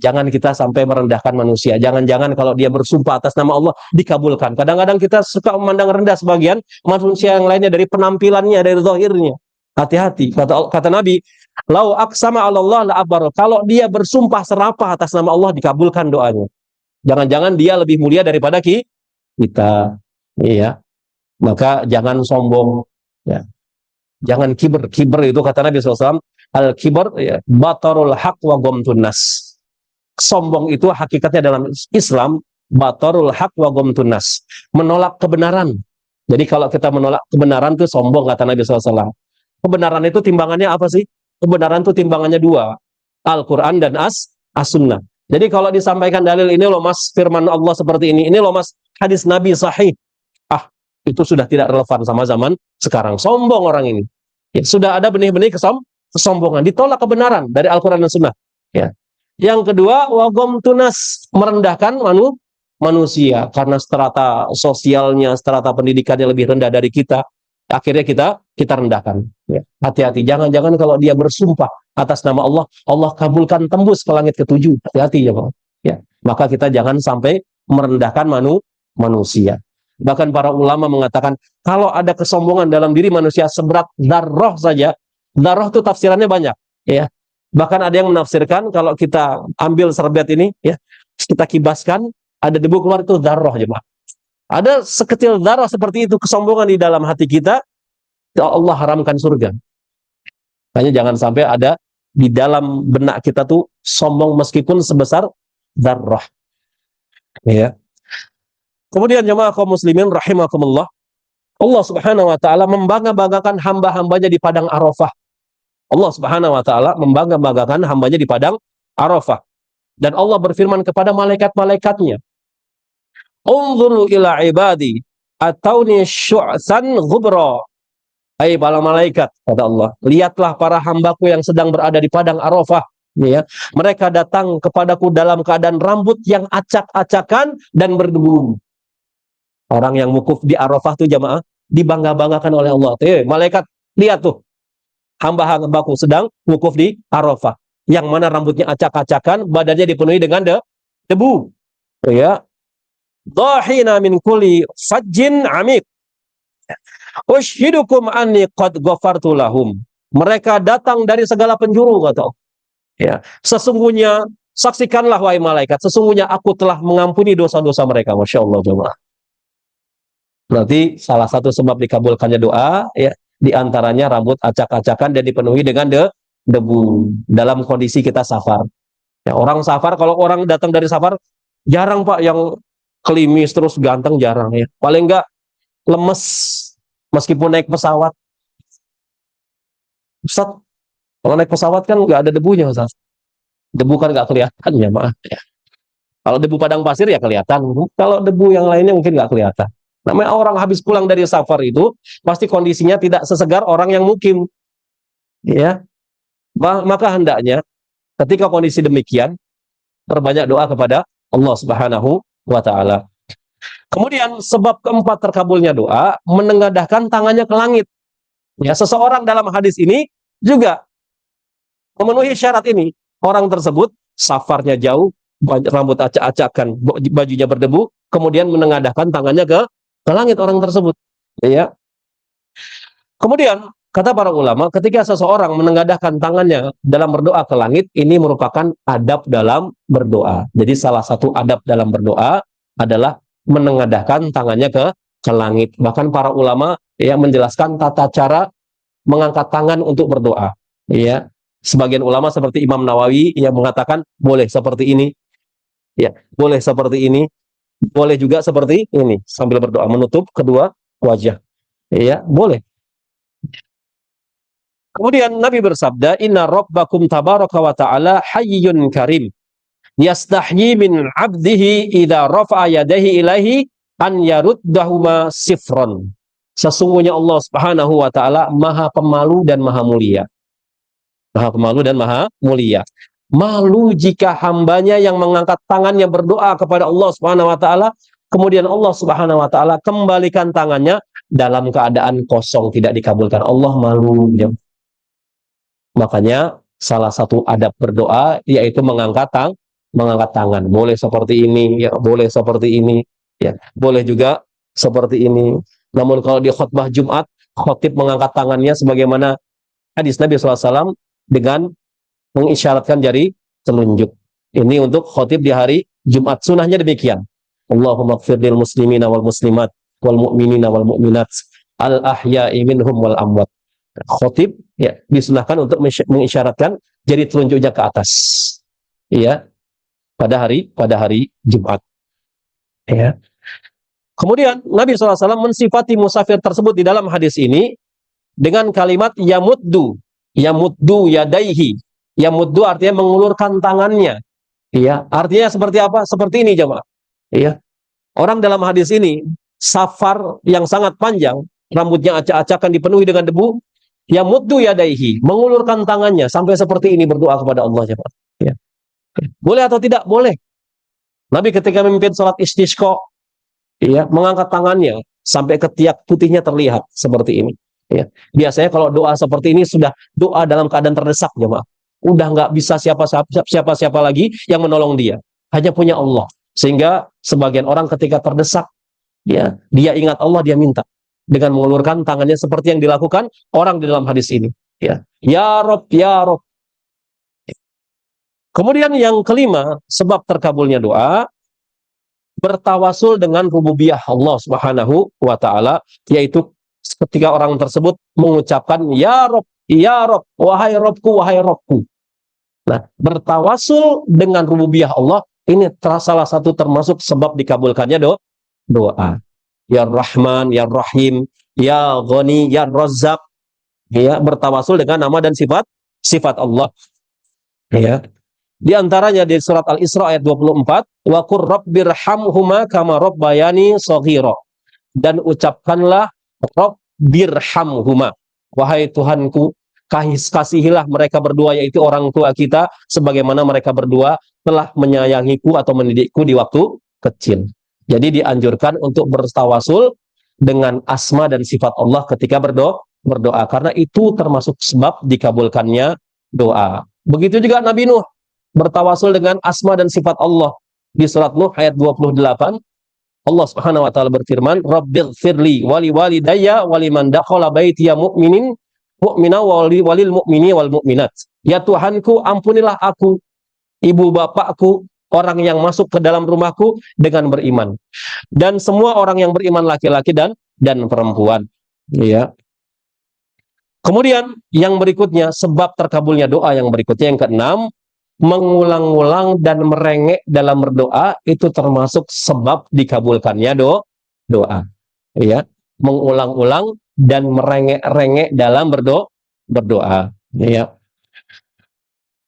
jangan kita sampai merendahkan manusia. Jangan-jangan kalau dia bersumpah atas nama Allah dikabulkan. Kadang-kadang kita suka memandang rendah sebagian manusia yang lainnya dari penampilannya, dari zahirnya. Hati-hati. Kata Nabi, lau aqsama 'ala Allah la abar. Kalau dia bersumpah serapah atas nama Allah dikabulkan doanya. Jangan-jangan dia lebih mulia daripada kita. Iya. Maka jangan sombong, ya. Jangan kiber. Kiber itu kata Nabi SAW, al-kibar ya, batarul haq wa ghamtun nas. Sombong itu hakikatnya dalam Islam batarul haq wa ghamtun nas. Menolak kebenaran. Jadi kalau kita menolak kebenaran itu sombong kata Nabi SAW. Kebenaran itu timbangannya apa sih? Kebenaran itu timbangannya dua, Al-Quran dan As-Sunnah. Jadi kalau disampaikan dalil ini loh mas, firman Allah seperti ini loh mas, hadis Nabi sahih. Itu sudah tidak relevan sama zaman sekarang. Sombong orang ini. Ya, sudah ada benih-benih kesombongan. Ditolak kebenaran dari Al-Quran dan Sunnah. Ya. Yang kedua, wagom tunas, merendahkan manusia karena strata sosialnya, strata pendidikannya lebih rendah dari kita. Akhirnya kita rendahkan. Ya. Hati-hati. Jangan-jangan kalau dia bersumpah atas nama Allah, Allah kabulkan tembus ke langit ketujuh. Hati-hati ya Pak. Ya. Maka kita jangan sampai merendahkan manusia. Bahkan para ulama mengatakan kalau ada kesombongan dalam diri manusia seberat darah saja, darah itu tafsirannya banyak, ya. Bahkan ada yang menafsirkan kalau kita ambil serbet ini, ya, kita kibaskan, ada debu keluar itu darah aja, Pak. Ada sekecil darah seperti itu kesombongan di dalam hati kita, Allah haramkan surga. Hanya jangan sampai ada di dalam benak kita tuh sombong meskipun sebesar darah, ya. Kemudian jemaah kaum muslimin rahimakumullah, Allah Subhanahu wa taala membangga-banggakan hamba-hambanya di padang Arafah. Allah Subhanahu wa taala membangga-banggakan hambanya di padang Arafah. Dan Allah berfirman kepada malaikat-malaikatnya, "Unzuru ila ibadi atauni syu'san ghubra." Hai para malaikat, kata Allah, lihatlah para hambaku yang sedang berada di padang Arafah. Ya, mereka datang kepadaku dalam keadaan rambut yang acak-acakan dan berdebu. Orang yang wukuf di Arafah tuh jamaah dibangga-banggakan oleh Allah. Malaikat, lihat tuh hamba-hambaku sedang wukuf di Arafah, yang mana rambutnya acak-acakan, badannya dipenuhi dengan debu. Ya. Dhahina min kulli fajjin amik. Ushidukum anni qad ghafartu lahum. Mereka datang dari segala penjuru kata Allah. Ya, sesungguhnya saksikanlah wahai malaikat, sesungguhnya aku telah mengampuni dosa-dosa mereka. Masya Allah jemaah. Berarti salah satu sebab dikabulkannya doa, ya, diantaranya rambut acak-acakan dan dipenuhi dengan debu dalam kondisi kita safar. Ya, orang safar, kalau orang datang dari safar, jarang Pak yang klimis terus ganteng, jarang ya. Paling enggak lemes meskipun naik pesawat. Ustaz, kalau naik pesawat kan nggak ada debunya Ustaz. Debu kan nggak kelihatan ya maaf. Ya. Kalau debu padang pasir ya kelihatan. Kalau debu yang lainnya mungkin nggak kelihatan. Namanya orang habis pulang dari safar itu pasti kondisinya tidak sesegar orang yang mukim. Ya. Maka hendaknya ketika kondisi demikian perbanyak doa kepada Allah Subhanahu wa taala. Kemudian sebab keempat terkabulnya doa, menengadahkan tangannya ke langit. Ya, seseorang dalam hadis ini juga memenuhi syarat ini. Orang tersebut safarnya jauh, rambut acak-acakan, bajunya berdebu, kemudian menengadahkan tangannya ke langit orang tersebut. Ya. Kemudian kata para ulama, ketika seseorang menengadahkan tangannya dalam berdoa ke langit, ini merupakan adab dalam berdoa. Jadi salah satu adab dalam berdoa adalah menengadahkan tangannya ke langit. Bahkan para ulama ya menjelaskan tata cara mengangkat tangan untuk berdoa. Ya. Sebagian ulama seperti Imam Nawawi yang mengatakan boleh seperti ini. Ya, boleh seperti ini. Boleh juga seperti ini sambil berdoa menutup kedua wajah. Ya, boleh. Kemudian Nabi bersabda, "Inna rabbakum tabaraka wa ta'ala hayyun karim. Yastahyi min 'abdihi idza rafa'a yadayhi ilaihi an yaruddahuma sifron." Sesungguhnya Allah Subhanahu wa taala Maha Pemalu dan Maha Mulia. Maha Pemalu dan Maha Mulia. Malu jika hambanya yang mengangkat tangannya berdoa kepada Allah Subhanahu wa taala kemudian Allah Subhanahu wa taala kembalikan tangannya dalam keadaan kosong, tidak dikabulkan. Allah malu. Makanya salah satu adab berdoa yaitu mengangkat tangan. Boleh seperti ini, ya, boleh seperti ini, ya, boleh juga seperti ini. Namun kalau di khutbah Jumat, khotib mengangkat tangannya sebagaimana hadis Nabi SAW dengan mengisyaratkan jari telunjuk. Ini untuk khotib di hari Jumat. Sunahnya demikian. Allahumma gfir lil muslimina wal muslimat wal mu'minina wal mu'minat al ahya'i minhum wal amwat. Khotib ya disunahkan untuk mengisyaratkan jari telunjuknya ke atas. Iya, pada hari Jumat. Ya. Kemudian Nabi SAW mensifati musafir tersebut di dalam hadis ini dengan kalimat yamuddu yadaihi. Yamuddu artinya mengulurkan tangannya. Iya, artinya seperti apa? Seperti ini jemaah. Iya. Orang dalam hadis ini safar yang sangat panjang, rambutnya acak-acakan dipenuhi dengan debu, yamuddu yadaihi, mengulurkan tangannya sampai seperti ini berdoa kepada Allah jemaah. Iya. Boleh atau tidak? Boleh. Nabi ketika memimpin salat istisqa, ya, mengangkat tangannya sampai ketiak putihnya terlihat seperti ini. Ya. Biasanya kalau doa seperti ini sudah doa dalam keadaan terdesak, jemaah. Udah nggak bisa siapa-siapa lagi yang menolong dia. Hanya punya Allah. Sehingga sebagian orang ketika terdesak, ya, dia ingat Allah, dia minta dengan mengulurkan tangannya seperti yang dilakukan orang di dalam hadis ini. Ya, ya Rob, ya Rob. Kemudian yang kelima, sebab terkabulnya doa, bertawasul dengan rububiyah Allah Subhanahu wa taala, yaitu ketika orang tersebut mengucapkan ya Rob, wahai Robku, wahai Robku. Nah, bertawasul dengan rububiyah Allah ini salah satu termasuk sebab dikabulkannya doa. Ya Rahman, ya Rahim, ya Ghani, ya Razzaq. Ya, bertawasul dengan nama dan sifat Allah. Ya. Di antaranya di surat Al-Isra ayat 24, wa qur rabbirhamhuma kama rabbayani shaghira. Dan ucapkanlah rabbirhamhuma, wahai Tuhanku, kasihilah mereka berdua, yaitu orang tua kita, sebagaimana mereka berdua telah menyayangiku atau mendidikku di waktu kecil. Jadi dianjurkan untuk bertawasul dengan asma dan sifat Allah ketika berdoa, karena itu termasuk sebab dikabulkannya doa. Begitu juga Nabi Nuh bertawasul dengan asma dan sifat Allah. Di surat Nuh ayat 28, Allah Subhanahu wa taala berfirman, "Rabbighfirli wali walidayya waliman dakhala baitiya mu'mina walil mu'mini wal mu'minat." Ya Tuhanku, ampunilah aku, ibu bapakku, orang yang masuk ke dalam rumahku dengan beriman, dan semua orang yang beriman laki-laki dan perempuan. Ya. Kemudian yang berikutnya, sebab terkabulnya doa yang berikutnya, yang keenam, mengulang-ulang dan merengek dalam berdoa itu termasuk sebab dikabulkannya doa. Ya, mengulang-ulang dan merengek-rengek dalam berdoa. Ya.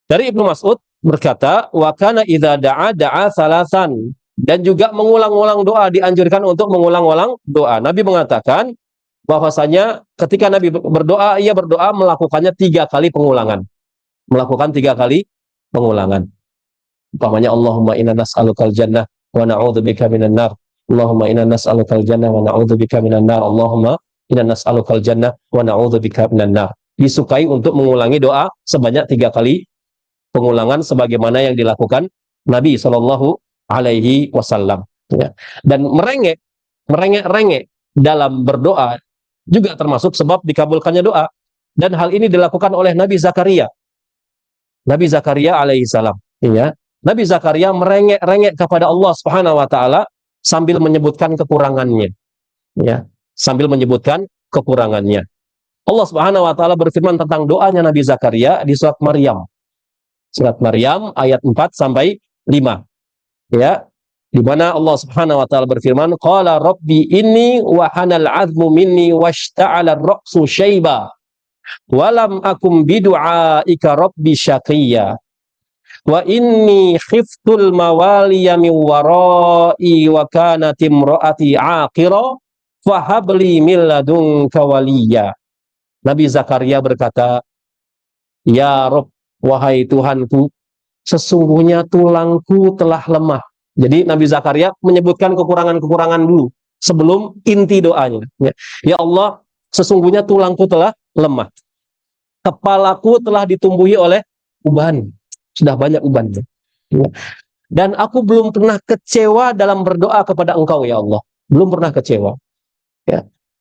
Dari Ibnu Mas'ud berkata, wa kana idza da'a salasan, dan juga mengulang-ulang doa, dianjurkan untuk mengulang-ulang doa. Nabi mengatakan bahwasanya ketika Nabi berdoa, ia berdoa melakukannya 3 kali pengulangan. Melakukan 3 kali pengulangan. Umpamanya Allahumma inna nas'alukal jannah wa na'udzubika minan nar. Allahumma inna nas'alukal jannah wa na'udzubika minan nar. Allahumma inna nas'alukal jannah wa na'udzubika minan nar. Disukai untuk mengulangi doa sebanyak 3 kali pengulangan sebagaimana yang dilakukan Nabi Shallallahu alaihi wasallam. Ya. Dan merengek dalam berdoa juga termasuk sebab dikabulkannya doa. Dan hal ini dilakukan oleh Nabi Zakaria. Nabi Zakaria alaihissalam, ya. Nabi Zakaria merengek-rengek kepada Allah Subhanahu wa taala sambil menyebutkan kekurangannya. Ya, sambil menyebutkan kekurangannya. Allah Subhanahu wa taala berfirman tentang doanya Nabi Zakaria di surat Maryam. Surat Maryam ayat 4 sampai 5. Ya. Di mana Allah Subhanahu wa taala berfirman, qala rabbi inni wa hanal 'azmu minni washta'ala ar-ra'su syaiba. Walam akum bidu'aika rabbi syaqiyya wa inni khiftul mawaliya min warai wa kanat imraati aqira fahabli min ladunka waliya. Nabi Zakaria berkata, ya Rabb, wahai Tuhanku, sesungguhnya tulangku telah lemah Jadi Nabi Zakaria menyebutkan kekurangan-kekurangan dulu sebelum inti doanya. Ya Allah, sesungguhnya tulangku telah lemah, kepalaku telah ditumbuhi oleh uban, sudah banyak uban. Dan aku belum pernah kecewa dalam berdoa kepada Engkau ya Allah, belum pernah kecewa.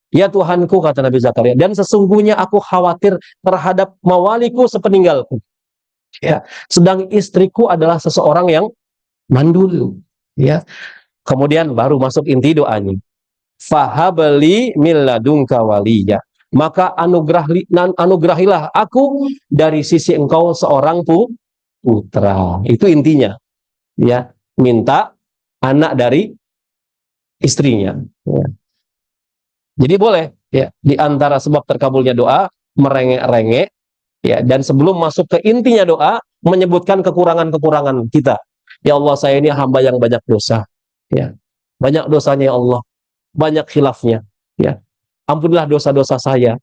Ya Tuhanku, kata Nabi Zakaria, dan sesungguhnya aku khawatir terhadap mawaliku sepeninggalku. Sedang istriku adalah seseorang yang mandul. Kemudian baru masuk inti doanya. Fahabli min ladunka waliya. Maka anugerahilah aku dari sisi Engkau seorang putra. Itu intinya. Minta anak dari istrinya. Jadi boleh di antara sebab terkabulnya doa merengek-rengek, dan sebelum masuk ke intinya doa menyebutkan kekurangan-kekurangan kita. Ya Allah, saya ini hamba yang banyak dosa. Banyak dosanya ya Allah, banyak khilafnya. Ampunilah dosa-dosa saya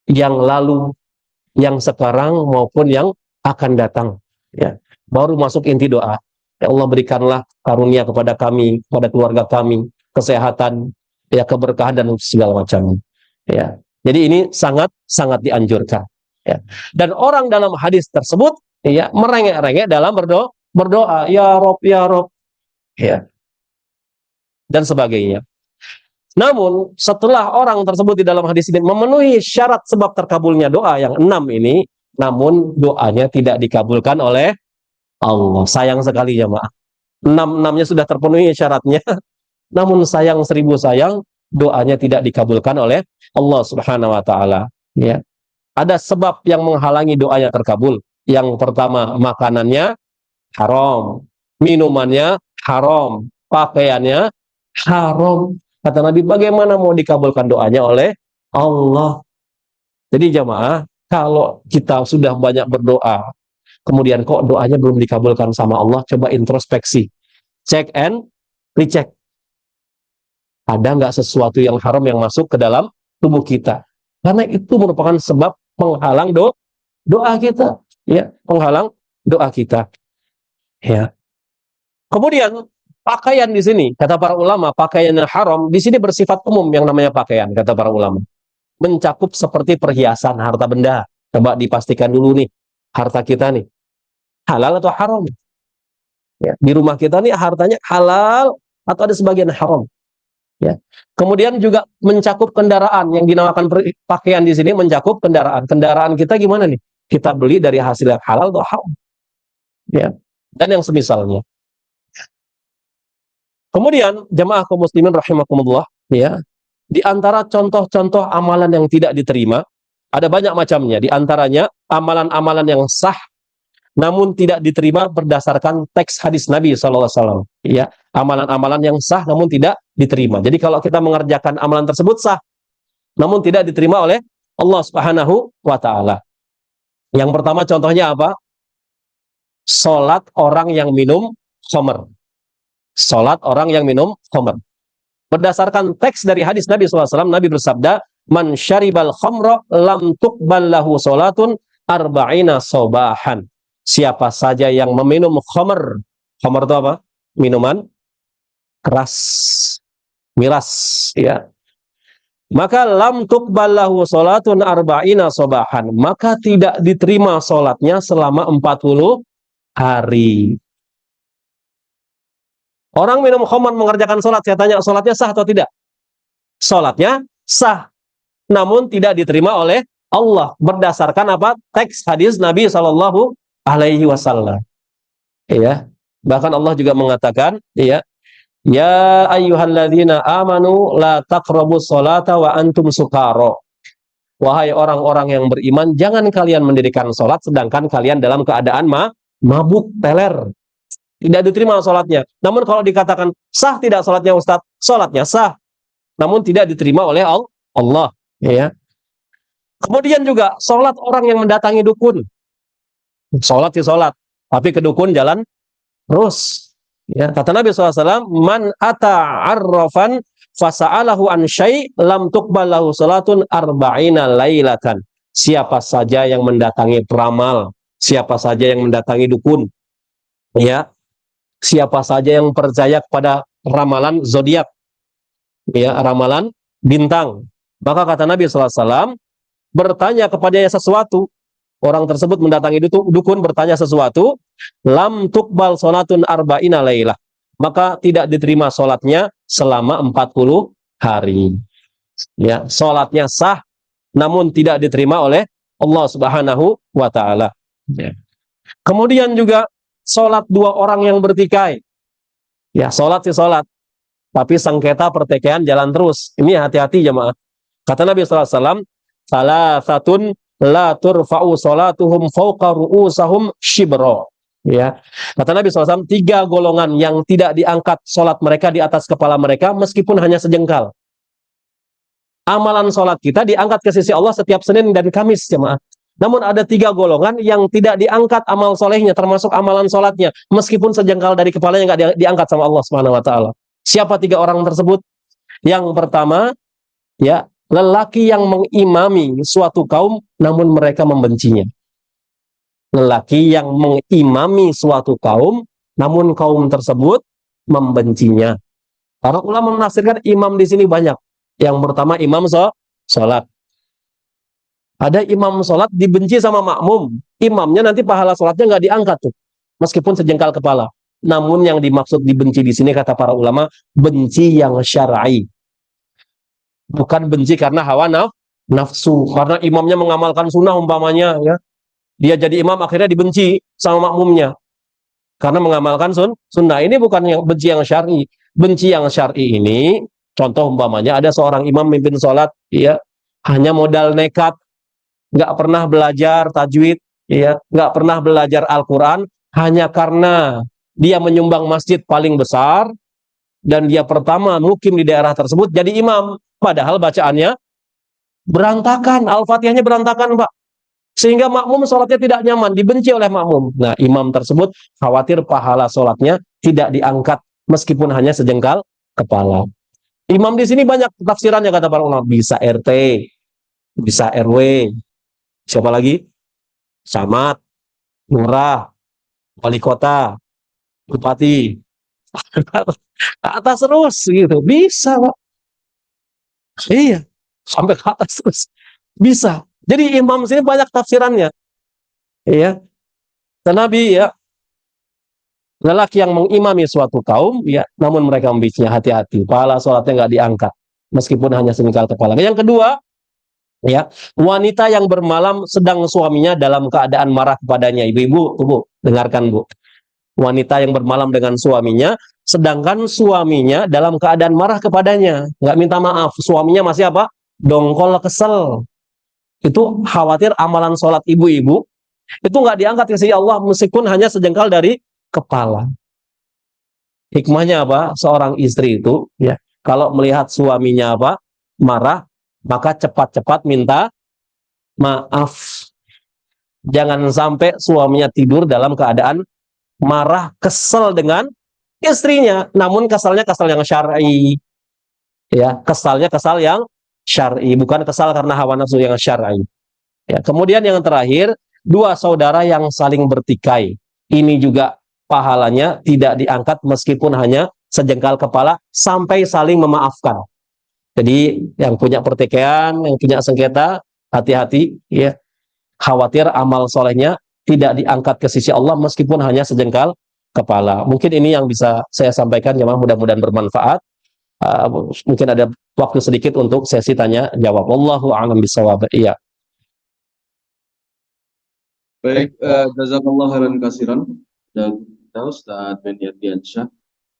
yang lalu, yang sekarang maupun yang akan datang. Baru masuk inti doa. Ya Allah, berikanlah karunia kepada kami, kepada keluarga kami, kesehatan, keberkahan dan segala macam. Jadi ini sangat dianjurkan. Dan orang dalam hadis tersebut merengek-rengek dalam berdoa, ya Rob, ya Rob, dan sebagainya. Namun setelah orang tersebut di dalam hadis ini memenuhi syarat sebab terkabulnya doa yang 6 ini, namun doanya tidak dikabulkan oleh Allah. Sayang sekali ya, maaf. 6-6-nya sudah terpenuhi syaratnya, namun sayang 1000 sayang, doanya tidak dikabulkan oleh Allah Subhanahu wa taala. Ada sebab yang menghalangi doanya terkabul. Yang pertama, makanannya haram, minumannya haram, pakaiannya haram. Kata Nabi, bagaimana mau dikabulkan doanya oleh Allah? Jadi jamaah, kalau kita sudah banyak berdoa, kemudian kok doanya belum dikabulkan sama Allah, coba introspeksi, check and recheck. Ada nggak sesuatu yang haram yang masuk ke dalam tubuh kita? Karena itu merupakan sebab penghalang doa kita, penghalang doa kita. Kemudian pakaian di sini, kata para ulama, pakaian yang haram di sini bersifat umum. Yang namanya pakaian, kata para ulama, mencakup seperti perhiasan, harta benda. Coba dipastikan dulu nih, harta kita nih halal atau haram? Di rumah kita nih hartanya halal atau ada sebagian haram? Kemudian juga mencakup kendaraan, yang dinamakan pakaian di sini mencakup kendaraan. Kendaraan kita gimana nih? Kita beli dari hasil yang halal atau haram? Dan yang semisalnya. Kemudian jemaah kaum muslimin rahimakumullah, di antara contoh-contoh amalan yang tidak diterima ada banyak macamnya. Di antaranya amalan-amalan yang sah namun tidak diterima berdasarkan teks hadis Nabi SAW. Amalan-amalan yang sah namun tidak diterima. Jadi kalau kita mengerjakan amalan tersebut sah, namun tidak diterima oleh Allah Subhanahu wa taala. Yang pertama contohnya apa? Salat orang yang minum khamr. Salat orang yang minum khamr. Berdasarkan teks dari hadis Nabi SAW, Nabi bersabda, "Man syaribal khamra lam tuqbal lahu salatun arba'ina sobahan." Siapa saja yang meminum khamr. Khamr itu apa? Minuman keras, miras, maka lam tuqbal lahu salatun arba'ina sobahan, maka tidak diterima salatnya selama 40 hari. Orang minum khamr mengerjakan salat, saya tanya, salatnya sah atau tidak? Salatnya sah, namun tidak diterima oleh Allah berdasarkan apa? Teks hadis Nabi SAW. Bahkan Allah juga mengatakan, ya ayyuhalladzina amanu la taqrabus sholata wa antum sukara. Wahai orang-orang yang beriman, jangan kalian mendirikan sholat sedangkan kalian dalam keadaan mabuk, teler. Tidak diterima sholatnya. Namun kalau dikatakan sah tidak sholatnya Ustaz? Sholatnya sah, namun tidak diterima oleh Allah. Kemudian juga sholat orang yang mendatangi dukun. Sholat, tapi ke dukun jalan terus. Kata Nabi SAW, man ata arrafan fasa'alahu an syai' lam tuqbal lahu salatun arba'ina lailatan. Siapa saja yang mendatangi peramal, siapa saja yang mendatangi dukun, siapa saja yang percaya kepada ramalan zodiak, ya, ramalan bintang, maka kata Nabi SAW, bertanya kepadanya sesuatu, orang tersebut mendatangi dukun bertanya sesuatu, lam tukbal solatun arba'ina lailah, maka tidak diterima solatnya selama 40 hari. Ya, solatnya sah, namun tidak diterima oleh Allah Subhanahu wa Ta'ala. Ya. Kemudian juga solat dua orang yang bertikai. Ya, solat sih solat, tapi sengketa pertikaian jalan terus. Ini hati-hati jemaah. Kata Nabi SAW, salah satun la turfa'u salatuhum fauqa ru'usahum shibro. Ya, kata Nabi SAW, tiga golongan yang tidak diangkat solat mereka di atas kepala mereka meskipun hanya sejengkal. Amalan solat kita diangkat ke sisi Allah setiap Senin dan Kamis, jemaah. Namun ada tiga golongan yang tidak diangkat amal solehnya, termasuk amalan solatnya, meskipun sejengkal dari kepalanya nggak diangkat sama Allah Subhanahu Wa Taala. Siapa tiga orang tersebut? Yang pertama, ya, lelaki yang mengimami suatu kaum, namun mereka membencinya. Lelaki yang mengimami suatu kaum, namun kaum tersebut membencinya. Para ulama menafsirkan imam di sini banyak. Yang pertama imam sholat. Ada imam sholat dibenci sama makmum. Imamnya nanti pahala sholatnya nggak diangkat tuh, meskipun sejengkal kepala. Namun yang dimaksud dibenci di sini kata para ulama, benci yang syar'i. Bukan benci karena hawa nafsu. Karena imamnya mengamalkan sunnah umpamanya, ya, dia jadi imam akhirnya dibenci sama makmumnya karena mengamalkan sunnah. Ini bukan yang benci yang syar'i. Benci yang syar'i ini, contoh umpamanya ada seorang imam mimpin sholat, ya, hanya modal nekat, nggak pernah belajar tajwid, ya, nggak pernah belajar Al-Quran, hanya karena dia menyumbang masjid paling besar dan dia pertama mukim di daerah tersebut jadi imam, padahal bacaannya berantakan, Al-Fatihahnya berantakan, Pak, sehingga makmum sholatnya tidak nyaman, dibenci oleh makmum. Nah, imam tersebut khawatir pahala sholatnya tidak diangkat meskipun hanya sejengkal kepala. Imam di sini banyak tafsirannya kata para ulama, bisa RT, bisa RW, siapa lagi? Camat, lurah, wali kota, bupati, ke atas terus gitu, bisa, Pak. Iya, sampai ke atas terus, bisa. Jadi imam sini banyak tafsirannya, iya. Dan Nabi, ya, lelaki yang mengimami suatu kaum, ya, namun mereka membencinya, hati-hati, pahala sholatnya nggak diangkat meskipun hanya semingkal kepala. Yang kedua, ya, wanita yang bermalam sedang suaminya dalam keadaan marah kepadanya. Ibu-ibu, Bu, dengarkan, Bu. Wanita yang bermalam dengan suaminya, sedangkan suaminya dalam keadaan marah kepadanya, nggak minta maaf, suaminya masih apa? Dongkol, kesel. Itu khawatir amalan sholat ibu-ibu itu nggak diangkat ke sisi Allah meskipun hanya sejengkal dari kepala. Hikmahnya apa? Seorang istri itu, ya, kalau melihat suaminya apa? Marah, maka cepat-cepat minta maaf. Jangan sampai suaminya tidur dalam keadaan marah, kesel dengan istrinya, namun kesalnya kesal yang syar'i, ya, kesalnya kesal yang syar'i, bukan kesal karena hawa nafsu yang syar'i. Ya, kemudian yang terakhir, dua saudara yang saling bertikai. Ini juga pahalanya tidak diangkat meskipun hanya sejengkal kepala sampai saling memaafkan. Jadi yang punya pertikaian, yang punya sengketa, hati-hati, ya. Khawatir amal solehnya tidak diangkat ke sisi Allah meskipun hanya sejengkal kepala. Mungkin ini yang bisa saya sampaikan, ya, mudah-mudahan bermanfaat. Mungkin ada waktu sedikit untuk sesi tanya jawab. Wallahu a'lam bishawab. Iya. Baik, jazakallah khairan kasiran dan kita Ustaz Beniadiansyah.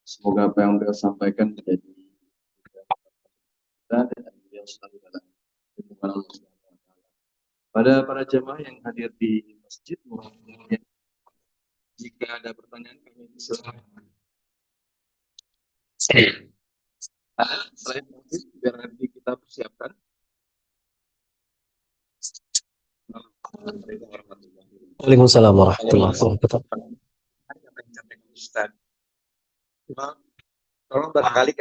Semoga apa yang beliau sampaikan menjadi kita dan beliau selalu dalam lindungan Allah Subhanahu wa Ta'ala. Pada para jemaah yang hadir di masjid, jika ada pertanyaan kami silakan. Selain masjid, biar nanti kita persiapkan. Waalaikumsalam warahmatullahi wabarakatuh. Ustaz, tolong barangkali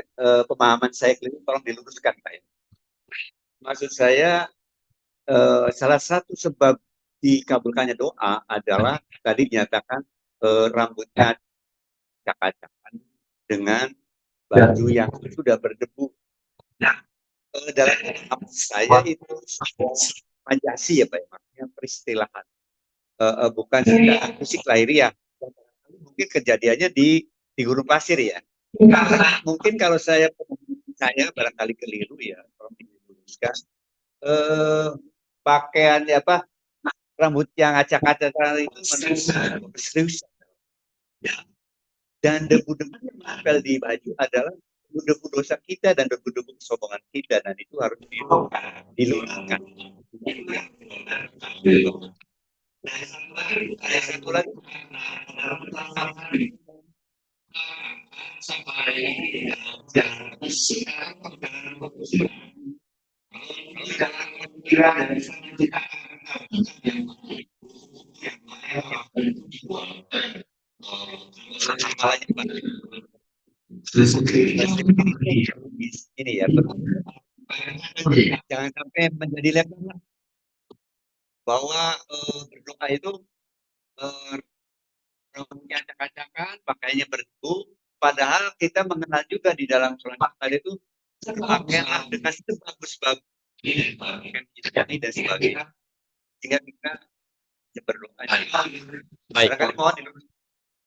pemahaman saya keliru, tolong diluruskan, Pak. Maksud saya, salah satu sebab dikabulkannya doa adalah tadi dinyatakan rambutnya acak-acakan dengan baju yang sudah berdebu. Nah, dalam pemahaman saya itu majasi ya Pak, maksudnya peristilahan, bukan secara fisik lahiriah. Mungkin kejadiannya di gurun pasir ya. Mungkin kalau saya barangkali keliru ya, kalau diluruskan, pakaiannya apa, rambut yang acak-acakan itu menurut serius. Dan debu-debu yang menempel di baju adalah debu dosa kita dan debu-debu kesombongan kita, dan itu harus diluruskan. Ada satu lagi. Ini ya, jangan sampai menjadi level bahwa berdoa itu rambutnya acak-acakan, pakaiannya berdebu, padahal kita mengenal juga di dalam sholat tadi itu pakaianlah dengan sebagus-bagus dan sebagainya, sehingga kita bisa berdoa. Baik. Mohon diluruskan.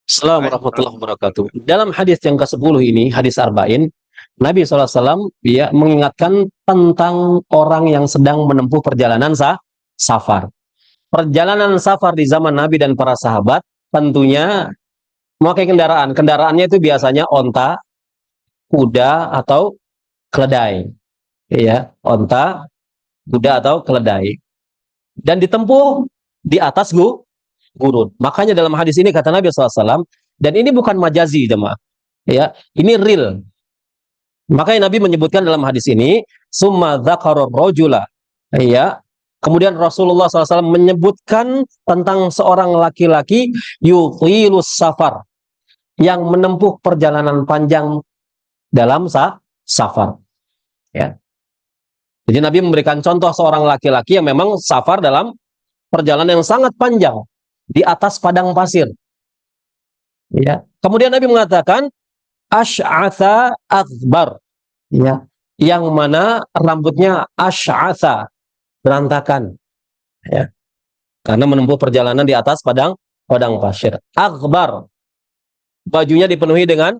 Assalamualaikum warahmatullahi wabarakatuh. Dalam hadis yang ke-10 ini, hadis Arba'in, Nabi SAW ya, mengingatkan tentang orang yang sedang menempuh perjalanan safar. Perjalanan safar di zaman Nabi dan para sahabat tentunya memakai kendaraan. Kendaraannya itu biasanya onta, kuda, atau keledai. Ya, onta, kuda, atau keledai. Dan ditempuh di atas gurun. Makanya dalam hadis ini kata Nabi SAW, dan ini bukan majazi, jemaah. Ya, ini real. Makanya Nabi menyebutkan dalam hadis ini, summa dzakara rajula. Ya. Kemudian Rasulullah SAW menyebutkan tentang seorang laki-laki yuthilus safar, yang menempuh perjalanan panjang dalam safar. Ya. Jadi Nabi memberikan contoh seorang laki-laki yang memang safar dalam perjalanan yang sangat panjang di atas padang pasir. Ya. Kemudian Nabi mengatakan asy'atha akbar, ya, yang mana rambutnya asy'atha, berantakan, ya, karena menempuh perjalanan di atas padang pasir. Akbar, bajunya dipenuhi dengan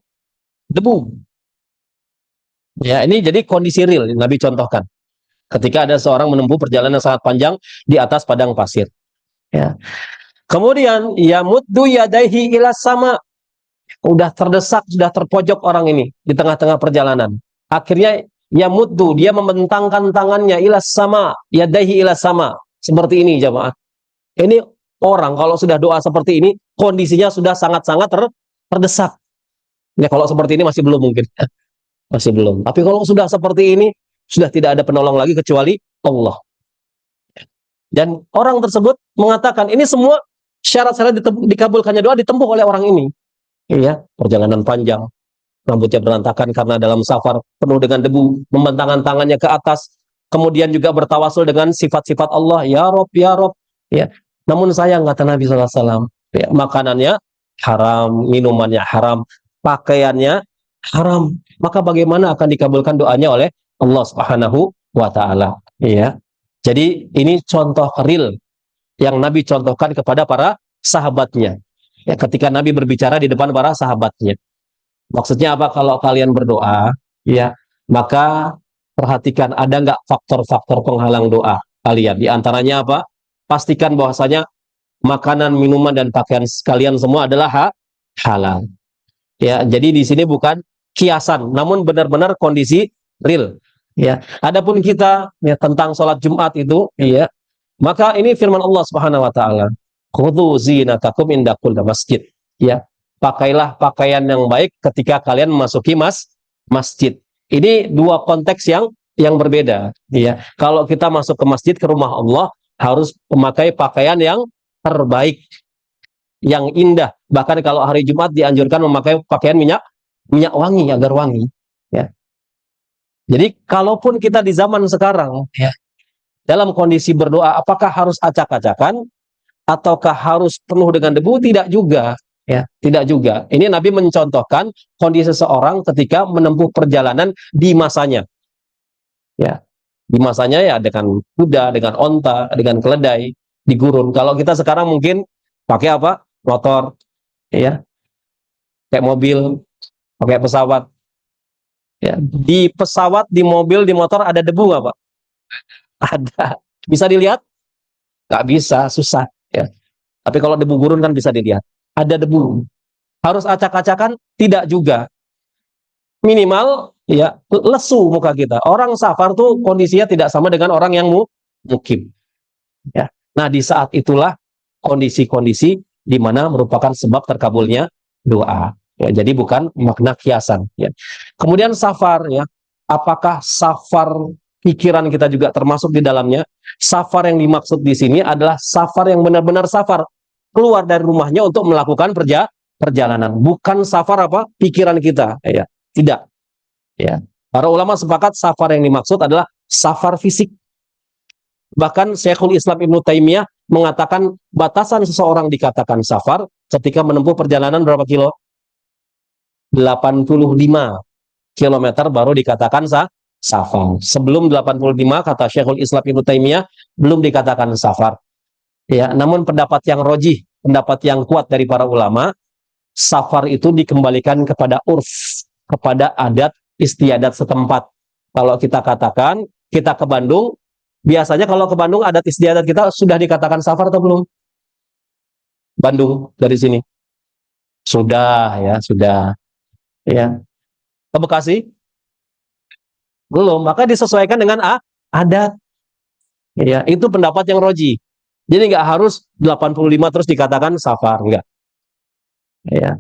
debu. Ya, ini jadi kondisi real Nabi contohkan ketika ada seorang menempuh perjalanan yang sangat panjang di atas padang pasir. Ya. Kemudian yamuddu yadaihi ila sama, udah terdesak, sudah terpojok orang ini di tengah-tengah perjalanan. Akhirnya yamuddu, dia membentangkan tangannya ila sama, yadaihi ila sama. Seperti ini jemaah. Ini orang kalau sudah doa seperti ini, kondisinya sudah sangat-sangat terdesak. Ya, kalau seperti ini masih belum mungkin. Masih belum. Tapi kalau sudah seperti ini, sudah tidak ada penolong lagi kecuali Allah. Dan orang tersebut mengatakan, ini semua syarat-syarat dikabulkannya doa ditempuh oleh orang ini. Iya, perjalanan panjang, rambutnya berantakan karena dalam safar, penuh dengan debu, membentangkan tangannya ke atas, kemudian juga bertawasul dengan sifat-sifat Allah, ya Rob, ya Rob. Ya. Namun sayang, kata Nabi SAW, ya, makanannya haram, minumannya haram, pakaiannya haram. Maka bagaimana akan dikabulkan doanya oleh Allah Subhanahu wa Ta'ala? Ya. Jadi ini contoh real yang Nabi contohkan kepada para sahabatnya. Ya, ketika Nabi berbicara di depan para sahabatnya. Maksudnya apa? Kalau kalian berdoa, ya, maka perhatikan ada nggak faktor-faktor penghalang doa kalian. Di antaranya apa? Pastikan bahwasanya makanan, minuman, dan pakaian kalian semua adalah halal. Ya, jadi di sini bukan kiasan, namun benar-benar kondisi real. Ya, adapun kita ya tentang sholat Jumat itu, ya, maka ini firman Allah Subhanahu Wa Taala, khudhu zinatakum inda kulli masjid. Ya, pakailah pakaian yang baik ketika kalian memasuki masjid. Ini dua konteks yang berbeda. Ya, kalau kita masuk ke masjid, ke rumah Allah, harus memakai pakaian yang terbaik, yang indah. Bahkan kalau hari Jumat dianjurkan memakai pakaian minyak wangi agar wangi. Ya. Jadi kalaupun kita di zaman sekarang, ya, dalam kondisi berdoa, apakah harus acak-acakan ataukah harus penuh dengan debu? Tidak juga. Ya, tidak juga. Ini Nabi mencontohkan kondisi seseorang ketika menempuh perjalanan di masanya. Ya, di masanya ya dengan kuda, dengan onta, dengan keledai, di gurun. Kalau kita sekarang mungkin pakai apa? Motor, ya, kayak mobil, pakai pesawat. Ya, di pesawat, di mobil, di motor ada debu nggak, Pak? Ada. Bisa dilihat? Nggak bisa, susah. Ya. Tapi kalau debu gurun kan bisa dilihat. Ada debu. Harus acak-acakan? Tidak juga. Minimal ya lesu muka kita. Orang safar tuh kondisinya tidak sama dengan orang yang mukim. Ya. Nah, di saat itulah kondisi-kondisi di mana merupakan sebab terkabulnya doa. Ya, jadi bukan makna kiasan. Ya. Kemudian safar, ya, apakah safar pikiran kita juga termasuk di dalamnya? Safar yang dimaksud di sini adalah safar yang benar-benar safar, keluar dari rumahnya untuk melakukan perjalanan, bukan safar apa pikiran kita. Ya, tidak. Ya, para ulama sepakat safar yang dimaksud adalah safar fisik. Bahkan Syekhul Islam Ibnu Taimiyah mengatakan batasan seseorang dikatakan safar ketika menempuh perjalanan berapa kilo? 85 kilometer baru dikatakan safar. Sebelum 85 kata Syekhul Islam Ibnu Taimiyah belum dikatakan safar. Ya, namun pendapat yang rojih, pendapat yang kuat dari para ulama, safar itu dikembalikan kepada urf, kepada adat istiadat setempat. Kalau kita katakan kita ke Bandung, biasanya kalau ke Bandung adat istiadat kita sudah dikatakan safar atau belum? Bandung dari sini. Sudah, ya, sudah. Ya. Ke Bekasi? Belum. Maka disesuaikan dengan adat. Ya, itu pendapat yang roji. Jadi nggak harus 85 terus dikatakan safar, enggak. Ya.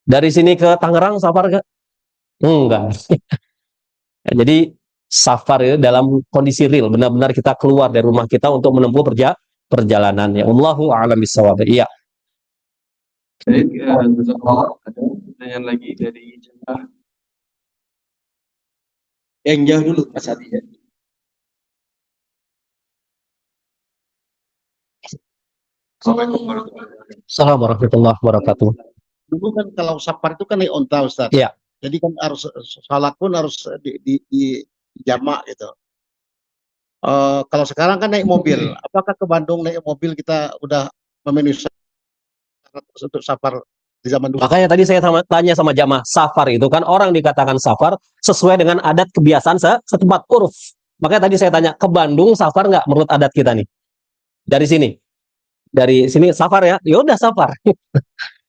Dari sini ke Tangerang safar enggak? Enggak. Jadi safar itu dalam kondisi real, benar-benar kita keluar dari rumah kita untuk menempuh perjalanan. Ya, Allahu a'lam bishawab. Iya. Baik, jazakallah. Ada pertanyaan lagi dari jemaah yang jauh dulu, Mas Adi ya. Assalamualaikum warahmatullahi wabarakatuh. Assalamualaikum warahmatullahi wabarakatuh. Dulu kan kalau safar itu kan naik onta, Ustaz. Iya. Jadi kan harus salat pun harus di jamak gitu. Kalau sekarang kan naik mobil. Apakah ke Bandung naik mobil kita udah memenuhi syarat untuk safar di zaman dulu? Makanya tadi saya tanya sama jamaah, safar itu kan orang dikatakan safar sesuai dengan adat kebiasaan setempat uruf. Makanya tadi saya tanya, ke Bandung safar nggak menurut adat kita nih? Dari sini. Dari sini safar ya? Ya udah safar.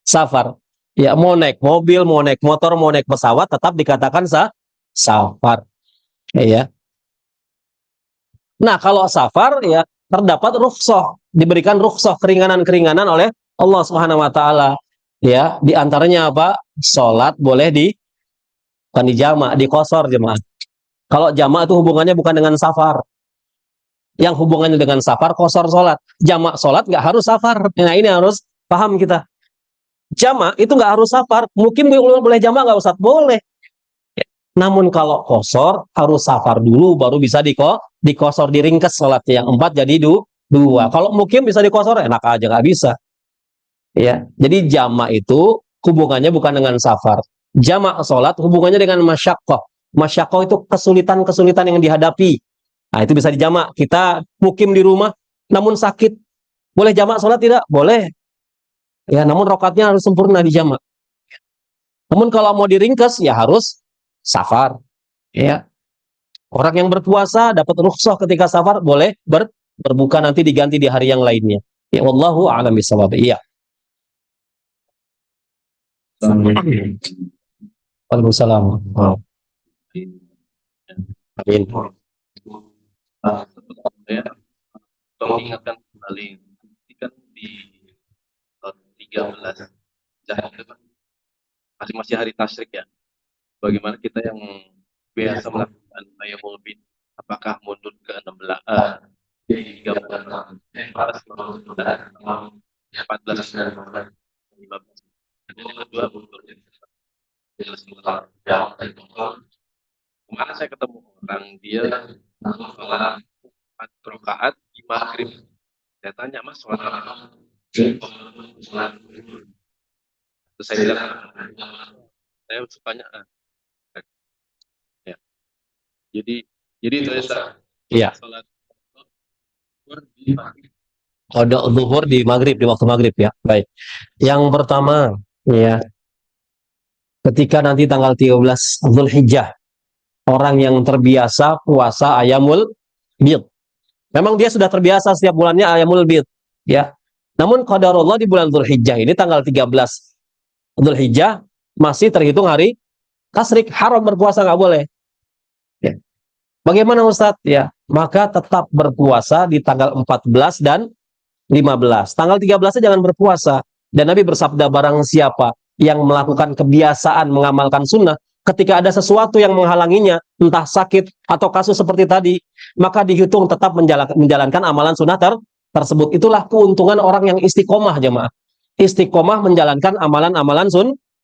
Safar. Ya, mau naik mobil, mau naik motor, mau naik pesawat tetap dikatakan safar. Ya. Nah, kalau safar ya terdapat rukhsah, diberikan rukhsah keringanan-keringanan oleh Allah Subhanahu wa taala. Ya, di antaranya apa? Salat boleh bukan di jamak, di qasar jemaah. Kalau jamak itu hubungannya bukan dengan safar. Yang hubungannya dengan safar qasar salat. Jamak salat nggak harus safar. Nah, ini harus paham kita. Jamak itu nggak harus safar. Mungkin boleh jamak nggak Ustaz? Boleh. Namun kalau qasar harus safar dulu baru bisa dikosor, diringkas salatnya yang 4 jadi 2. Kalau mungkin bisa dikosor enak aja nggak bisa. Ya, jadi jamak itu hubungannya bukan dengan safar. Jamak salat hubungannya dengan masyaqqah. Masyaqqah itu kesulitan-kesulitan yang dihadapi. Nah, itu bisa dijamak. Kita mukim di rumah namun sakit. Boleh jamak salat tidak? Boleh. Ya, namun rakaatnya harus sempurna di jamak. Namun kalau mau diringkas ya harus safar. Ya. Orang yang berpuasa dapat rukhsah ketika safar boleh berbuka nanti diganti di hari yang lainnya. Ya, wallahu a'lam bishawab. Iya. Waalaikumsalam. Amin. Saya tolong ingatkan kembali ini kan di 13 Januari itu kan masih hari tasyrik ya. Bagaimana kita yang biasa melakukan tayammul bid, apakah mundur ke 16 13 14 15. Yang kedua mundur kemana saya ketemu orang dia sholat 4 rakaat di maghrib. Saya tanya, Mas, sholat apa? Terus saya bilang, saya sukanya ya. Jadi itu Ustaz. Iya. Salat zuhur di pagi. Kodok zuhur di maghrib, di waktu maghrib ya. Baik. Yang pertama, ya, ketika nanti tanggal 13 Zulhijjah, orang yang terbiasa puasa Ayamul Bid. Memang dia sudah terbiasa setiap bulannya Ayamul Bid, ya. Namun qadarullah di bulan Zulhijjah ini tanggal 13 Zulhijjah masih terhitung hari tasyrik, haram berpuasa, nggak boleh. Ya. Bagaimana Ustadz? Ya, maka tetap berpuasa di tanggal 14 dan 15. Tanggal 13-nya jangan berpuasa. Dan Nabi bersabda, barang siapa yang melakukan kebiasaan mengamalkan sunnah, ketika ada sesuatu yang menghalanginya, entah sakit atau kasus seperti tadi, maka dihitung tetap menjalankan amalan sunnah tersebut. Itulah keuntungan orang yang istiqomah, jemaah. Istiqomah menjalankan amalan-amalan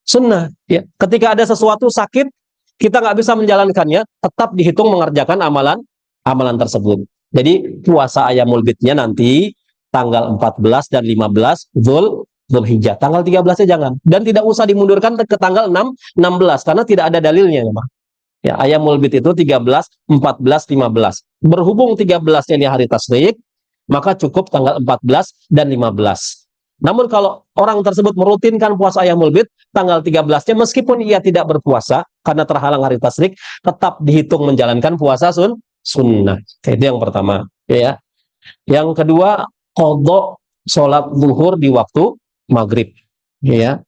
sunnah. Ya. Ketika ada sesuatu sakit, kita nggak bisa menjalankannya, tetap dihitung mengerjakan amalan tersebut. Jadi puasa Ayamul Bidnya nanti tanggal 14 dan 15 Zulhijjah. Tanggal 13-nya jangan. Dan tidak usah dimundurkan ke tanggal 16 karena tidak ada dalilnya, ya, ya, Ayamul Bid itu 13, 14, 15. Berhubung 13-nya ini hari tasyrik, maka cukup tanggal 14 dan 15. Namun kalau orang tersebut merutinkan puasa Ayamul Bid tanggal 13-nya, meskipun ia tidak berpuasa karena terhalang hari tasyrik, tetap dihitung menjalankan puasa sunnah. Itu yang pertama, ya. Yang kedua, qadha sholat zuhur di waktu maghrib, ya.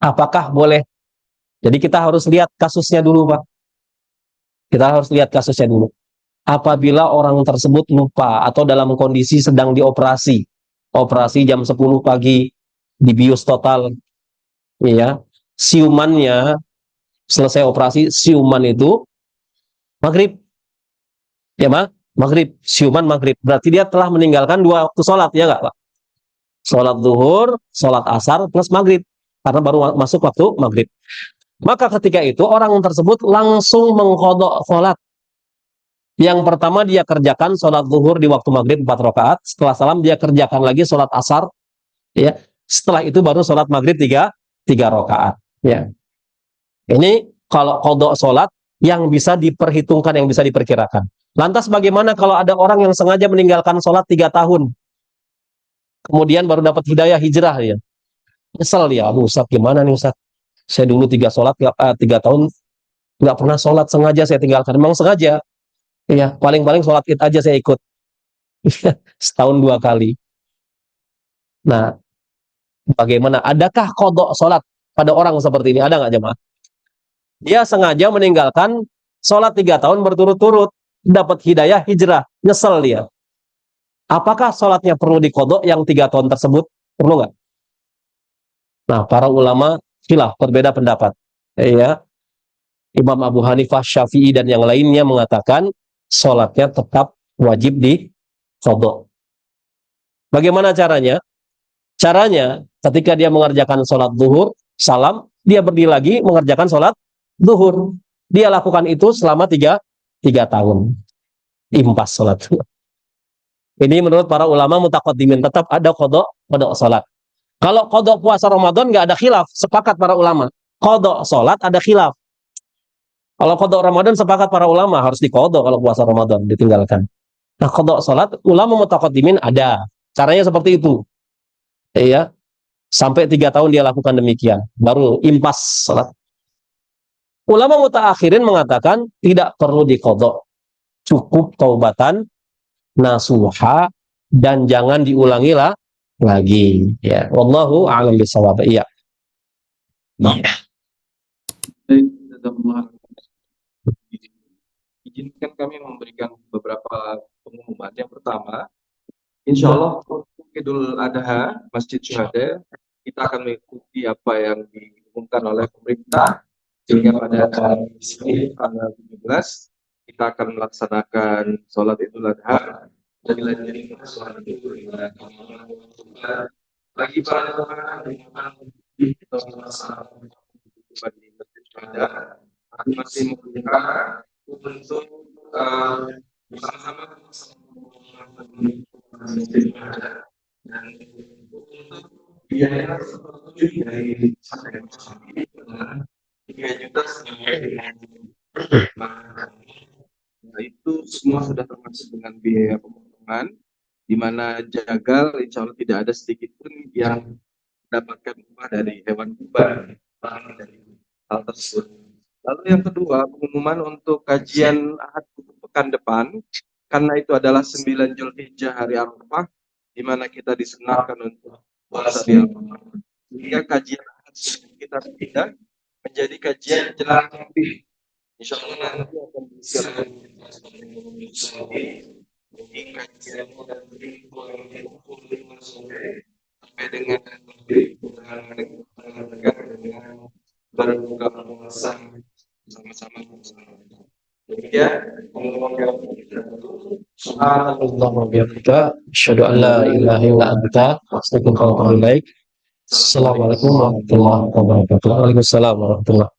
Apakah boleh? Jadi kita harus lihat kasusnya dulu, Pak. Kita harus lihat kasusnya dulu. Apabila orang tersebut lupa atau dalam kondisi sedang dioperasi, operasi jam 10 pagi, dibius total, ya, siumannya selesai operasi, siuman itu maghrib, ya, maghrib, siuman maghrib, berarti dia telah meninggalkan 2 waktu sholat, ya nggak, Pak? Sholat zuhur, sholat asar plus maghrib, karena baru masuk waktu maghrib. Maka ketika itu orang tersebut langsung mengqadha sholat. Yang pertama dia kerjakan sholat zuhur di waktu maghrib 4 rakaat, setelah salam dia kerjakan lagi sholat asar, ya. Setelah itu baru sholat maghrib 3 rakaat, ya. Ini kalau qadha sholat yang bisa diperhitungkan, yang bisa diperkirakan. Lantas bagaimana kalau ada orang yang sengaja meninggalkan sholat 3 tahun, kemudian baru dapat hidayah hijrah, ya? Nyesel dia, aduh Ustaz, gimana nih Ustaz? Saya dulu 3 tahun nggak pernah sholat, sengaja saya tinggalkan. Memang sengaja, ya, paling-paling sholat id aja saya ikut. Setahun 2 kali. Nah, bagaimana? Adakah qadha sholat pada orang seperti ini? Ada nggak, jemaah? Dia sengaja meninggalkan sholat 3 tahun berturut-turut, dapat hidayah hijrah, nyesel dia. Apakah sholatnya perlu diqadha yang 3 tahun tersebut? Perlu nggak? Nah, para ulama khilaf, berbeda pendapat. Ya, Imam Abu Hanifah, Syafi'i, dan yang lainnya mengatakan sholatnya tetap wajib diqadha. Bagaimana caranya? Caranya, ketika dia mengerjakan sholat zuhur, salam, dia berdiri lagi mengerjakan sholat zuhur. Dia lakukan itu selama 3 tahun. Impas sholat. Ini menurut para ulama mutaqaddimin, tetap ada qadha sholat. Kalau qadha puasa Ramadan nggak ada khilaf, sepakat para ulama. Qadha sholat ada khilaf. Kalau qadha Ramadan sepakat para ulama harus diqadha kalau puasa Ramadan ditinggalkan. Nah, qadha sholat ulama mutaqaddimin ada. Caranya seperti itu. Ya, sampai 3 tahun dia lakukan demikian, baru impas salat. Ulama mutaakhirin mengatakan tidak perlu diqadha, cukup taubatan nasuha dan jangan diulangi lagi, ya. Wallahu a'lam bishawab. Iya. Baik, jazakumullah. Izinkan kami memberikan beberapa pengumuman. Yang pertama, insya Allah untuk Idul Adha Masjid Syuhada kita akan mengikuti apa yang diumumkan oleh pemerintah, sehingga pada hari Senin tanggal 17 kita akan melaksanakan sholat Idul Adha dan dilanjutkan sholat Idul Adha bagi para jemaah di melaksanakan di Masjid Syuhada. Kami masih membuka untuk bersama-sama dan biaya seperti dari sampai 3.900.000. Nah, itu semua sudah termasuk dengan biaya pemotongan, di mana jagal insya Allah tidak ada sedikit pun yang mendapatkan upah dari hewan kurban dari hal tersebut. Lalu yang kedua, pengumuman untuk kajian Ahad untuk pekan depan, karena itu adalah 9 Zulhijjah hari Arafah, di mana kita disunahkan untuk puasa di Arafah. Sehingga kajian Ahad kita pindah menjadi kajian jelang nanti. Insya Allah nanti akan disiapkan jadi kajian dari pukul 5 sore sampai dengan dengan berbuka puasa sama-sama. Demikian pengumuman kita. Subhanallah wa bihamdika, asyhadu an la ilaha illa anta, astaghfiruka wa atubu ilaik. Assalamualaikum warahmatullahi wabarakatuh. Waalaikumsalam warahmatullahi wabarakatuh.